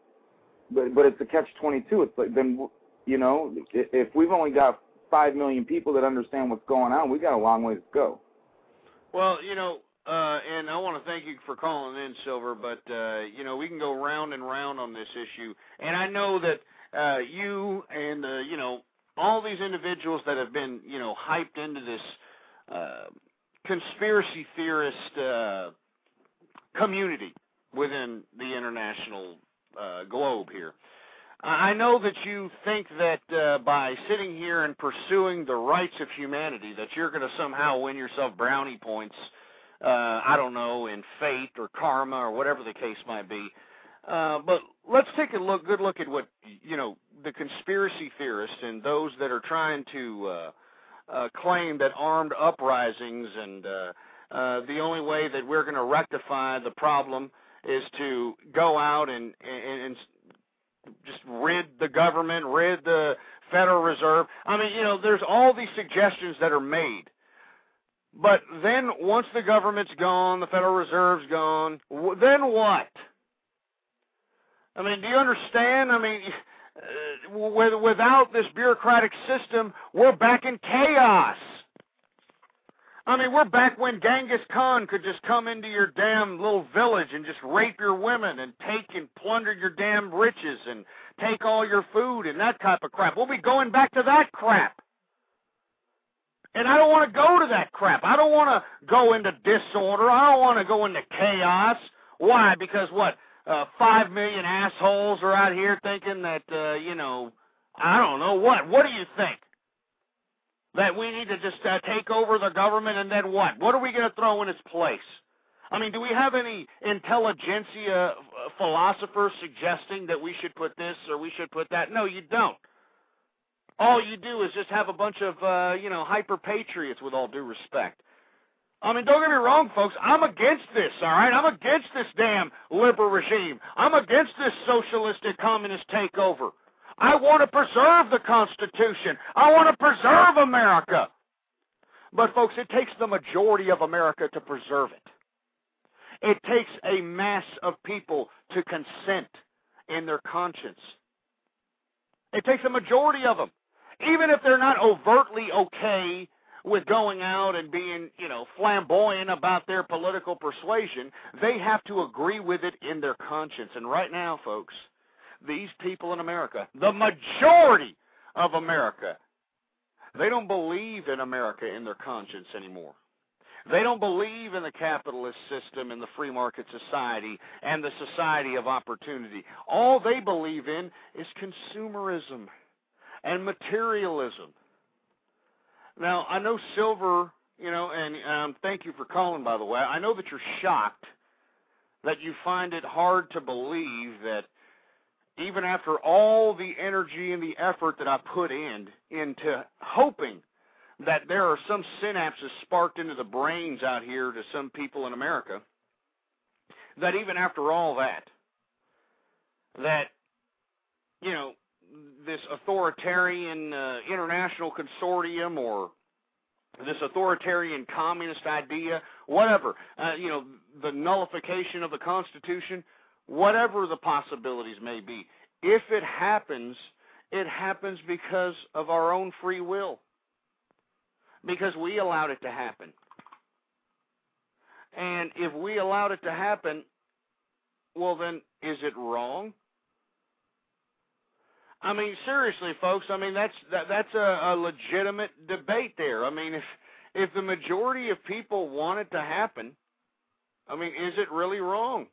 But it's a catch-22. It's like, then, if we've only got 5 million people that understand what's going on, we got a long ways to go. Well, and I want to thank you for calling in, Silver, but, we can go round and round on this issue. And I know that you and, all these individuals that have been, hyped into this conspiracy theorist community within the international globe here. I know that you think that by sitting here and pursuing the rights of humanity that you're going to somehow win yourself brownie points, I don't know, in fate or karma or whatever the case might be. But let's take a good look at what, the conspiracy theorists and those that are trying to claim that armed uprisings and the only way that we're going to rectify the problem is to go out and just rid the government, rid the Federal Reserve. I mean, there's all these suggestions that are made. But then once the government's gone, the Federal Reserve's gone, then what? I mean, do you understand? I mean, without this bureaucratic system, we're back in chaos. I mean, we're back when Genghis Khan could just come into your damn little village and just rape your women and take and plunder your damn riches and take all your food and that type of crap. We'll be going back to that crap. And I don't want to go to that crap. I don't want to go into disorder. I don't want to go into chaos. Why? Because 5 million assholes are out here thinking that, I don't know what. What do you think? That we need to just take over the government and then what? What are we going to throw in its place? I mean, do we have any intelligentsia philosophers suggesting that we should put this or we should put that? No, you don't. All you do is just have a bunch of, hyper-patriots, with all due respect. I mean, don't get me wrong, folks. I'm against this, all right? I'm against this damn liberal regime. I'm against this socialistic communist takeover. I want to preserve the Constitution. I want to preserve America. But, folks, it takes the majority of America to preserve it. It takes a mass of people to consent in their conscience. It takes a majority of them. Even if they're not overtly okay with going out and being, flamboyant about their political persuasion, they have to agree with it in their conscience. And right now, folks, these people in America, the majority of America, they don't believe in America in their conscience anymore. They don't believe in the capitalist system and the free market society and the society of opportunity. All they believe in is consumerism and materialism. Now, I know Silver, and thank you for calling, by the way. I know that you're shocked, that you find it hard to believe that even after all the energy and the effort that I put into hoping that there are some synapses sparked into the brains out here to some people in America, that even after all that, this authoritarian international consortium or this authoritarian communist idea, whatever, the nullification of the Constitution, whatever the possibilities may be, if it happens because of our own free will. Because we allowed it to happen. And if we allowed it to happen, well then, is it wrong? I mean, seriously, folks, I mean, that's a legitimate debate there. I mean, if the majority of people want it to happen, I mean, is it really wrong?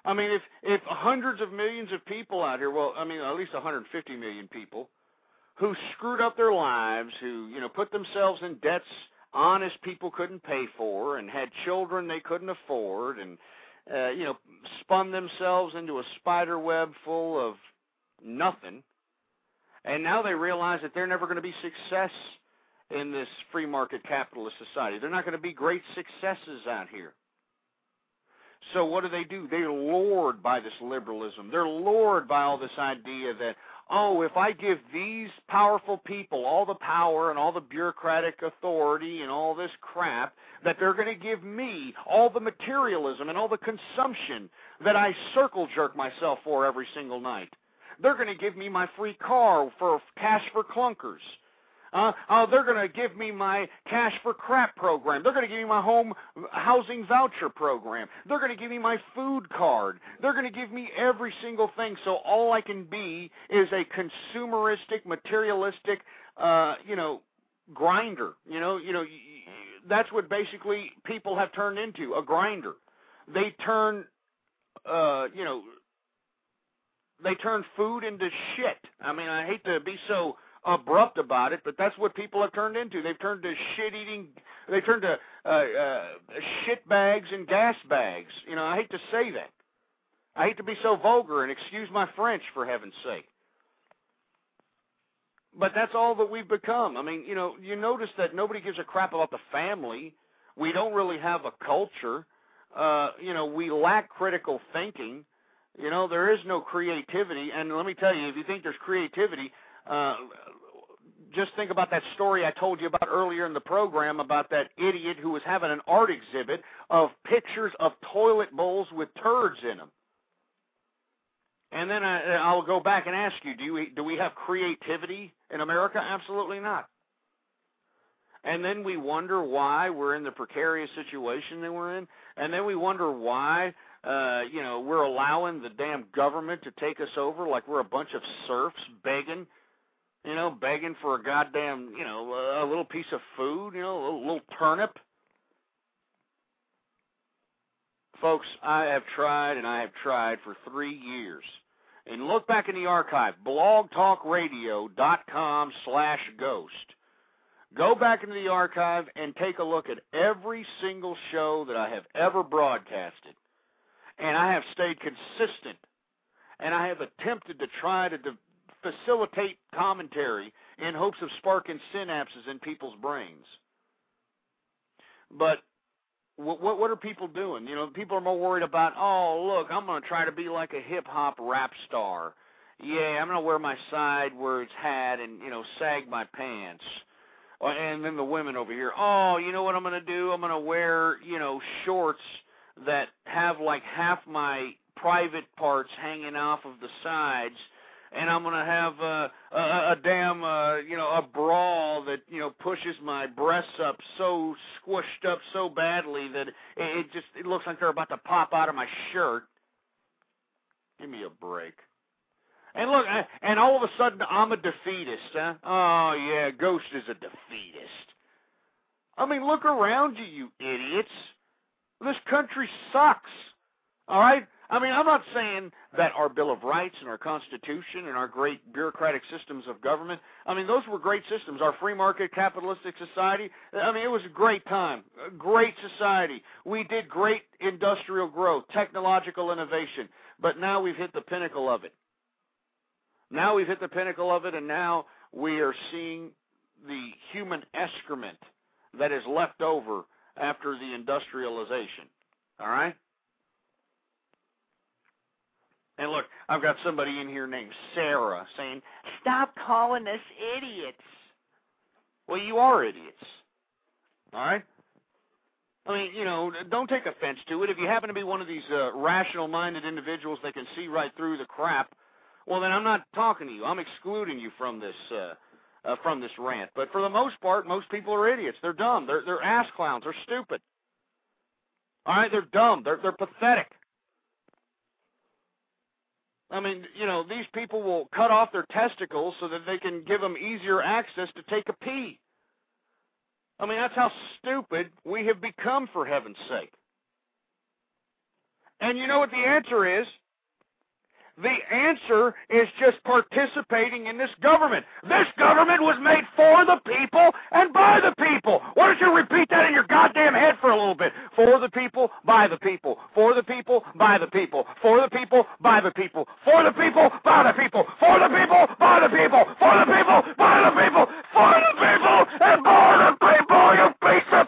I mean, if hundreds of millions of people out here, well, I mean, at least 150 million people, who screwed up their lives, who, put themselves in debts honest people couldn't pay for and had children they couldn't afford and, spun themselves into a spider web full of nothing. And now they realize that they're never going to be success in this free market capitalist society. They're not going to be great successes out here. So what do? They're lured by this liberalism. They're lured by all this idea that, if I give these powerful people all the power and all the bureaucratic authority and all this crap, that they're going to give me all the materialism and all the consumption that I circle jerk myself for every single night. They're going to give me my free car for cash for clunkers. They're going to give me my cash for crap program. They're going to give me my home housing voucher program. They're going to give me my food card. They're going to give me every single thing. So all I can be is a consumeristic, materialistic, grinder. That's what basically people have turned into, a grinder. They turn, they turn food into shit. I mean, I hate to be so abrupt about it, but that's what people have turned into. They've turned to they turned to shit bags and gas bags. I hate to say that. I hate to be so vulgar, and excuse my French, for heaven's sake. But that's all that we've become. I mean, you notice that nobody gives a crap about the family. We don't really have a culture. We lack critical thinking. There is no creativity. And let me tell you, if you think there's creativity, just think about that story I told you about earlier in the program about that idiot who was having an art exhibit of pictures of toilet bowls with turds in them. And then I'll go back and ask you, do we have creativity in America? Absolutely not. And then we wonder why we're in the precarious situation that we're in. And then we wonder why, we're allowing the damn government to take us over like we're a bunch of serfs begging for a goddamn, a little piece of food, a little turnip. Folks, I have tried and I have tried for 3 years and look back in the archive, blogtalkradio.com/ghost. Go back into the archive and take a look at every single show that I have ever broadcasted. And I have stayed consistent, and I have attempted to try to facilitate commentary in hopes of sparking synapses in people's brains. But what are people doing? You know, people are more worried about, oh, look, I'm going to try to be like a hip-hop rap star. Yeah, I'm going to wear my sideways hat and, you know, sag my pants. And then the women over here, oh, you know what I'm going to do? I'm going to wear, you know, shorts that have like half my private parts hanging off of the sides, and I'm going to have a damn, you know, a bra that, you know, pushes my breasts up so squished up so badly that it looks like they're about to pop out of my shirt. Give me a break. And look, and all of a sudden I'm a defeatist, huh? Oh, yeah, Ghost is a defeatist. I mean, look around you, you idiots. This country sucks, all right? I mean, I'm not saying that our Bill of Rights and our Constitution and our great bureaucratic systems of government, I mean, those were great systems. Our free market capitalistic society, I mean, it was a great time, a great society. We did great industrial growth, technological innovation, but now we've hit the pinnacle of it. Now we've hit the pinnacle of it, and now we are seeing the human excrement that is left over after the industrialization. All right? And look, I've got somebody in here named Sarah saying, stop calling us idiots. Well, you are idiots. All right? I mean, you know, don't take offense to it. If you happen to be one of these rational-minded individuals that can see right through the crap, well, then I'm not talking to you. I'm excluding you from this rant. But for the most part, most people are idiots. They're dumb. They're ass clowns. They're stupid. All right, they're dumb. They're pathetic. I mean, you know, these people will cut off their testicles so that they can give them easier access to take a pee. I mean, that's how stupid we have become, for heaven's sake. And you know what the answer is? The answer is just participating in this government. This government was made for the people and by the people. Why don't you repeat that in your goddamn head for a little bit? For the people, by the people. For the people, by the people. For the people, by the people. For the people, by the people. For the people, by the people. For the people, by the people. For the people, and by the people, you piece of...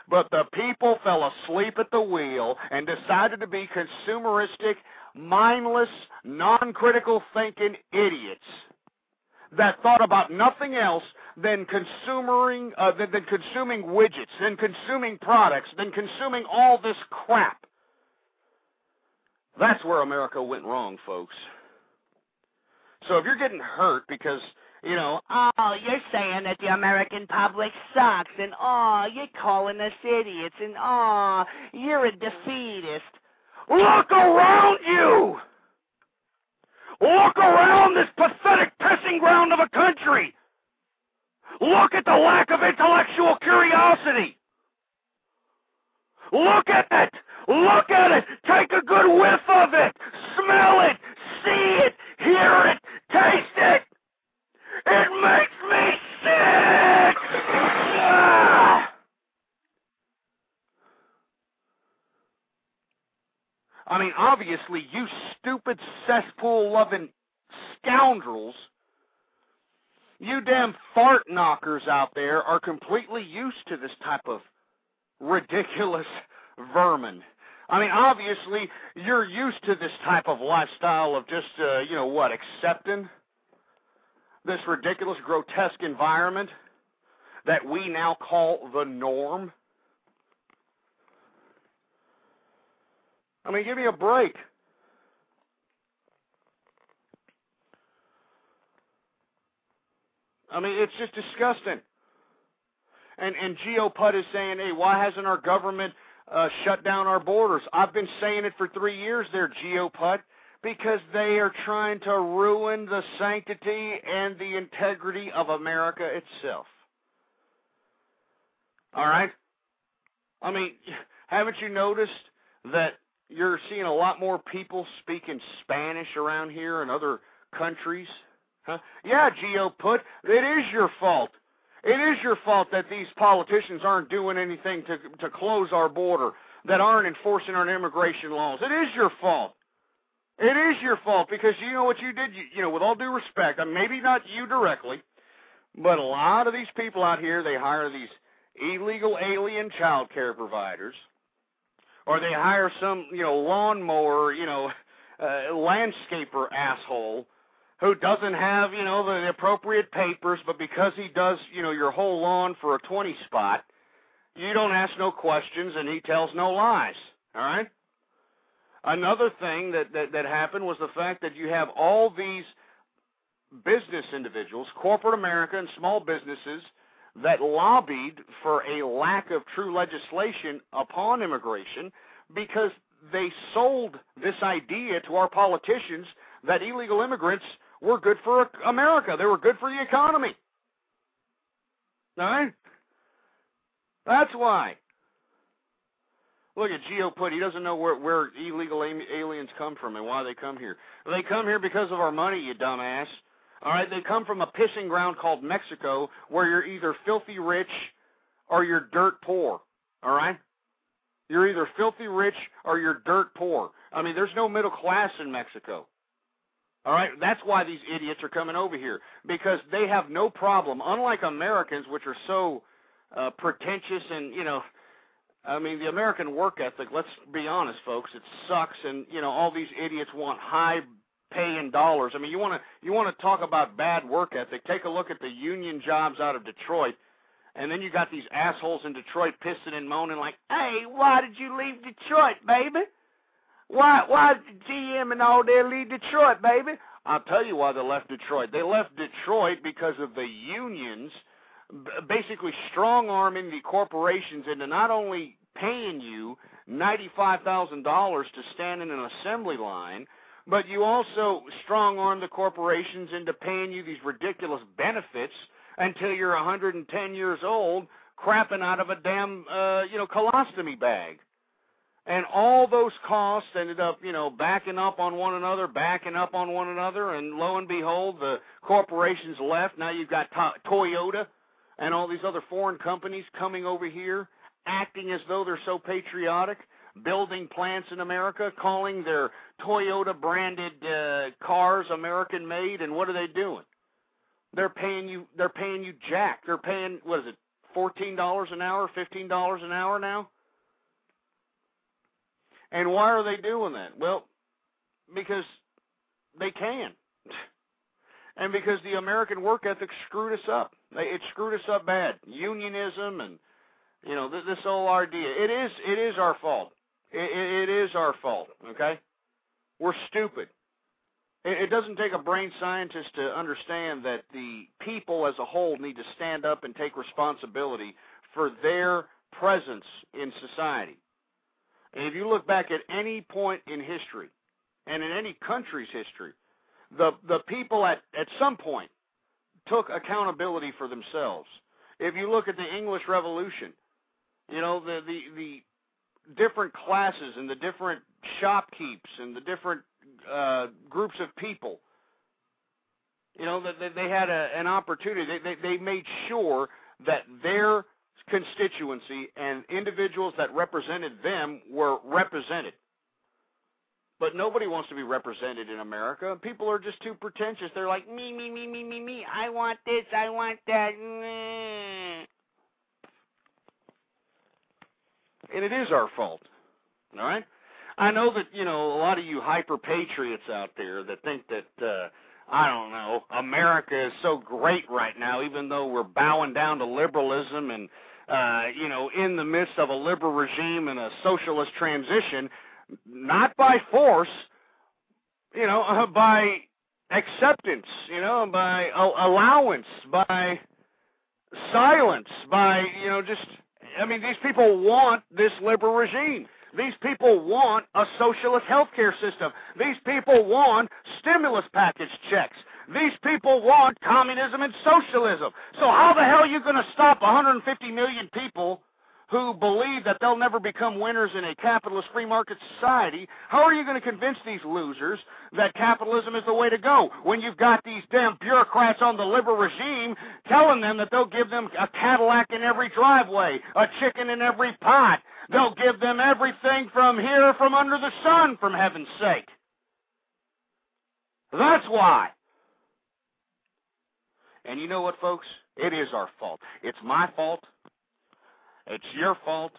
But the people fell asleep at the wheel and decided to be consumeristic, mindless, non-critical thinking idiots that thought about nothing else than consuming widgets, than consuming products, than consuming all this crap. That's where America went wrong, folks. So if you're getting hurt because... you know, oh, you're saying that the American public sucks, and oh, you're calling us idiots, and oh, you're a defeatist. Look around you! Look around this pathetic pissing ground of a country! Look at the lack of intellectual curiosity! Look at it! Look at it! Take a good whiff of it! Smell it! See it! Hear it! Taste it! It makes me sick! I mean, obviously, you stupid cesspool-loving scoundrels, you damn fart knockers out there are completely used to this type of ridiculous vermin. I mean, obviously, you're used to this type of lifestyle of just, you know what, accepting this ridiculous, grotesque environment that we now call the norm. I mean, give me a break. I mean, it's just disgusting. And GeoPud is saying, hey, why hasn't our government shut down our borders? I've been saying it for 3 years there, GeoPud. Because they are trying to ruin the sanctity and the integrity of America itself. All right? I mean, haven't you noticed that you're seeing a lot more people speaking Spanish around here in other countries? Huh? Yeah, Geo put, it is your fault. It is your fault that these politicians aren't doing anything to close our border, that aren't enforcing our immigration laws. It is your fault. It is your fault because you know what you did, you know, with all due respect, maybe not you directly, but a lot of these people out here, they hire these illegal alien child care providers, or they hire some, you know, lawnmower, you know, landscaper asshole who doesn't have, you know, the appropriate papers, but because he does, you know, your whole lawn for a 20 spot, you don't ask no questions and he tells no lies, all right? Another thing that happened was the fact that you have all these business individuals, corporate America and small businesses, that lobbied for a lack of true legislation upon immigration because they sold this idea to our politicians that illegal immigrants were good for America. They were good for the economy. All right? That's why. Look at Geo put, he doesn't know where illegal aliens come from and why they come here. They come here because of our money, you dumbass. All right, they come from a pissing ground called Mexico where you're either filthy rich or you're dirt poor. All right? You're either filthy rich or you're dirt poor. I mean, there's no middle class in Mexico. All right? That's why these idiots are coming over here, because they have no problem, unlike Americans, which are so pretentious and, you know, I mean, the American work ethic, let's be honest, folks, it sucks, and, you know, all these idiots want high pay in dollars. I mean, you want to talk about bad work ethic, take a look at the union jobs out of Detroit, and then you got these assholes in Detroit pissing and moaning like, hey, why did you leave Detroit, baby? Why did GM and all there leave Detroit, baby? I'll tell you why they left Detroit. They left Detroit because of the unions basically strong-arming the corporations into not only paying you $95,000 to stand in an assembly line, but you also strong-arm the corporations into paying you these ridiculous benefits until you're 110 years old, crapping out of a damn, colostomy bag. And all those costs ended up, backing up on one another, and lo and behold, the corporations left. Now you've got Toyota and all these other foreign companies coming over here, acting as though they're so patriotic, building plants in America, calling their Toyota-branded cars American-made, and what are they doing? They're paying you jack. They're paying, what is it, $14 an hour, $15 an hour now? And why are they doing that? Well, because they can. And because the American work ethic screwed us up. It screwed us up bad. Unionism and, this whole idea. It is our fault. It is our fault, okay? We're stupid. It doesn't take a brain scientist to understand that the people as a whole need to stand up and take responsibility for their presence in society. And if you look back at any point in history, and in any country's history, the people at some point took accountability for themselves. If you look at the English Revolution, the different classes and the different shopkeepers and the different groups of people, they had an opportunity. They made sure that their constituency and individuals that represented them were represented. But nobody wants to be represented in America. People are just too pretentious. They're like, me. I want this, I want that. And it is our fault. All right? I know that, a lot of you hyper-patriots out there that think that, America is so great right now, even though we're bowing down to liberalism and, in the midst of a liberal regime and a socialist transition, not by force, by acceptance, by allowance, by silence, by, these people want this liberal regime. These people want a socialist healthcare system. These people want stimulus package checks. These people want communism and socialism. So how the hell are you going to stop 150 million people who believe that they'll never become winners in a capitalist free market society, how are you going to convince these losers that capitalism is the way to go when you've got these damn bureaucrats on the liberal regime telling them that they'll give them a Cadillac in every driveway, a chicken in every pot? They'll give them everything from here, from under the sun, for heaven's sake. That's why. And you know what, folks? It is our fault. It's my fault. It's your fault,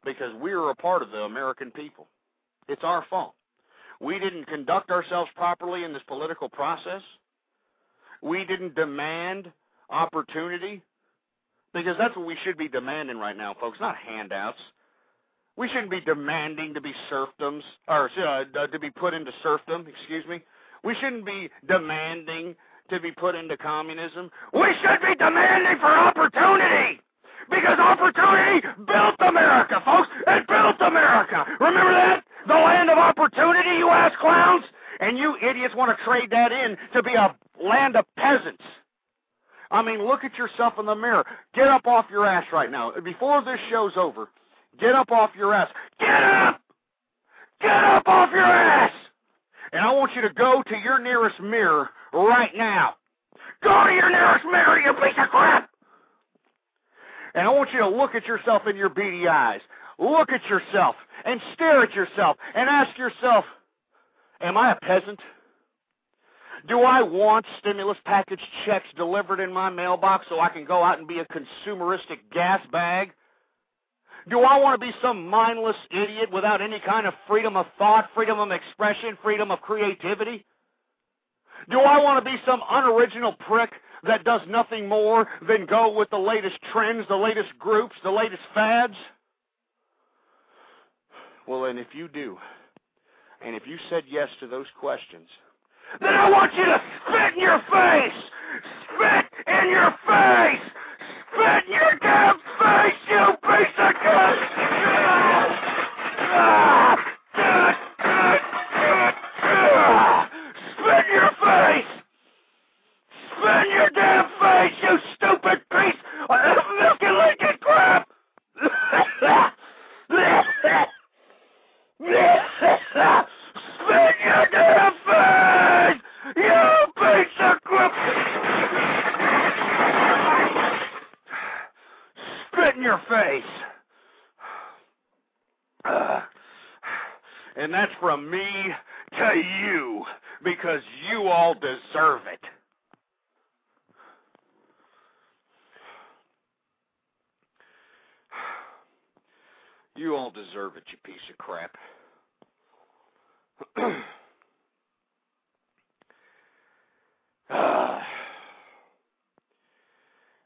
because we are a part of the American people. It's our fault. We didn't conduct ourselves properly in this political process. We didn't demand opportunity, because that's what we should be demanding right now, folks, not handouts. We shouldn't be demanding to be serfdoms, or to be put into serfdom, excuse me. We shouldn't be demanding to be put into communism. We should be demanding for opportunity! Because opportunity built America, folks. It built America. Remember that? The land of opportunity, you ass clowns? And you idiots want to trade that in to be a land of peasants. I mean, look at yourself in the mirror. Get up off your ass right now. Before this show's over, get up off your ass. Get up! Get up off your ass! And I want you to go to your nearest mirror right now. Go to your nearest mirror, you piece of crap! And I want you to look at yourself in your beady eyes. Look at yourself and stare at yourself and ask yourself, am I a peasant? Do I want stimulus package checks delivered in my mailbox so I can go out and be a consumeristic gas bag? Do I want to be some mindless idiot without any kind of freedom of thought, freedom of expression, freedom of creativity? Do I want to be some unoriginal prick that does nothing more than go with the latest trends, the latest groups, the latest fads? Well, and if you do, and if you said yes to those questions, then I want you to spit in your face! Spit in your face! Spit in your damn face, you piece of shit! Spit in your face! Spit in your damn face, you stupid piece of milk and liquid crap! Spit in your damn face, you piece of crap! Spit in your face. And that's from me to you, because you all deserve it. You all deserve it, you piece of crap.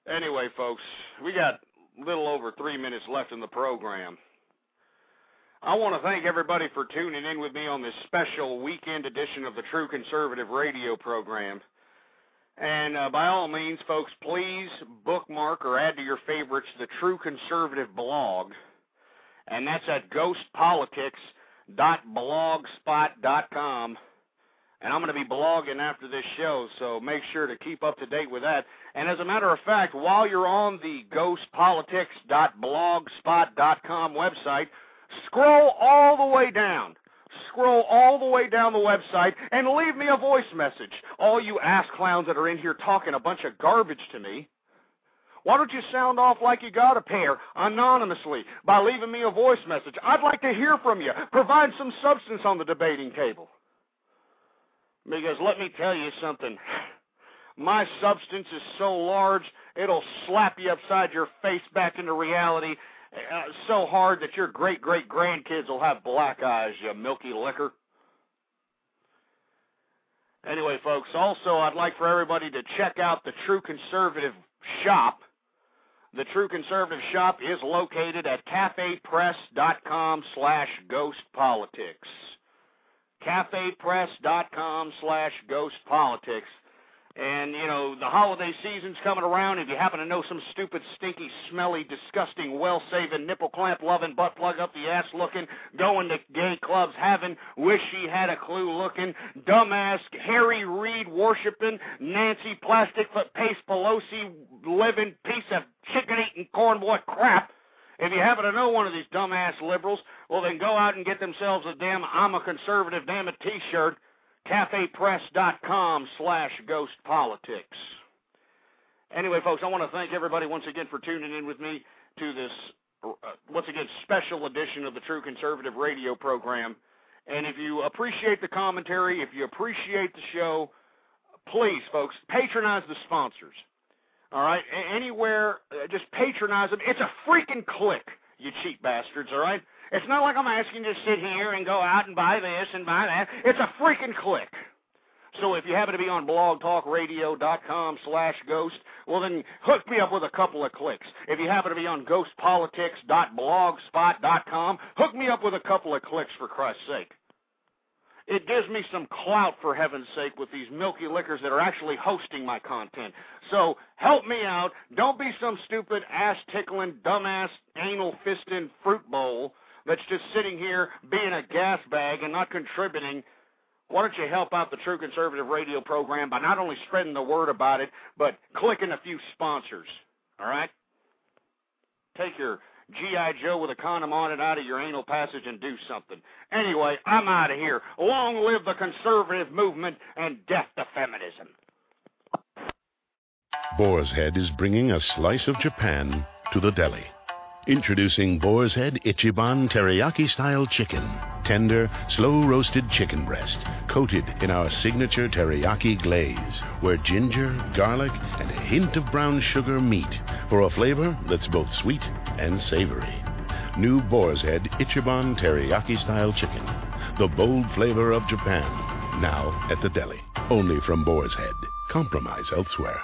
Anyway, folks, we got a little over 3 minutes left in the program. I want to thank everybody for tuning in with me on this special weekend edition of the True Conservative radio program. And by all means, folks, please bookmark or add to your favorites the True Conservative blog. And that's at ghostpolitics.blogspot.com. And I'm going to be blogging after this show, so make sure to keep up to date with that. And as a matter of fact, while you're on the ghostpolitics.blogspot.com website, scroll all the way down. Scroll all the way down the website and leave me a voice message. All you ass clowns that are in here talking a bunch of garbage to me, why don't you sound off like you got a pair anonymously by leaving me a voice message? I'd like to hear from you. Provide some substance on the debating table. Because let me tell you something. My substance is so large, it'll slap you upside your face back into reality so hard that your great-great-grandkids will have black eyes, you milky liquor. Anyway, folks, also I'd like for everybody to check out the True Conservative shop. The True Conservative shop is located at cafepress.com/ghostpolitics. cafepress.com/ghostpolitics. And, you know, the holiday season's coming around. If you happen to know some stupid, stinky, smelly, disgusting, well-saving, nipple-clamp-loving, butt-plug-up-the-ass-looking, going to gay clubs having, wish-she-had-a-clue-looking, dumbass, Harry Reid-worshipping, Nancy Plastic-Foot Pace Pelosi living piece of chicken-eating cornboy crap, If you happen to know one of these dumbass liberals, well, then go out and get themselves a damn I'm a conservative damn it t-shirt, cafepress.com/ghostpolitics. Anyway, folks, I want to thank everybody once again for tuning in with me to this, once again, special edition of the True Conservative radio program. And if you appreciate the commentary, if you appreciate the show, please, folks, patronize the sponsors. All right? Anywhere, just patronize them. It's a freaking click, you cheap bastards, all right? It's not like I'm asking you to sit here and go out and buy this and buy that. It's a freaking click. So if you happen to be on blogtalkradio.com/ghost, well, then hook me up with a couple of clicks. If you happen to be on ghostpolitics.blogspot.com, hook me up with a couple of clicks, for Christ's sake. It gives me some clout, for heaven's sake, with these milky lickers that are actually hosting my content. So help me out. Don't be some stupid, ass-tickling, dumbass, anal-fisting fruit bowl that's just sitting here being a gas bag and not contributing. Why don't you help out the True Conservative radio program by not only spreading the word about it, but clicking a few sponsors, all right? Take your G.I. Joe with a condom on it out of your anal passage and do something. Anyway, I'm out of here. Long live the conservative movement and death to feminism. Boar's Head is bringing a slice of Japan to the deli. Introducing Boar's Head Ichiban Teriyaki-style chicken. Tender, slow-roasted chicken breast, coated in our signature teriyaki glaze, where ginger, garlic, and a hint of brown sugar meet for a flavor that's both sweet and savory. New Boar's Head Ichiban Teriyaki-style chicken. The bold flavor of Japan. Now at the deli. Only from Boar's Head. Compromise elsewhere.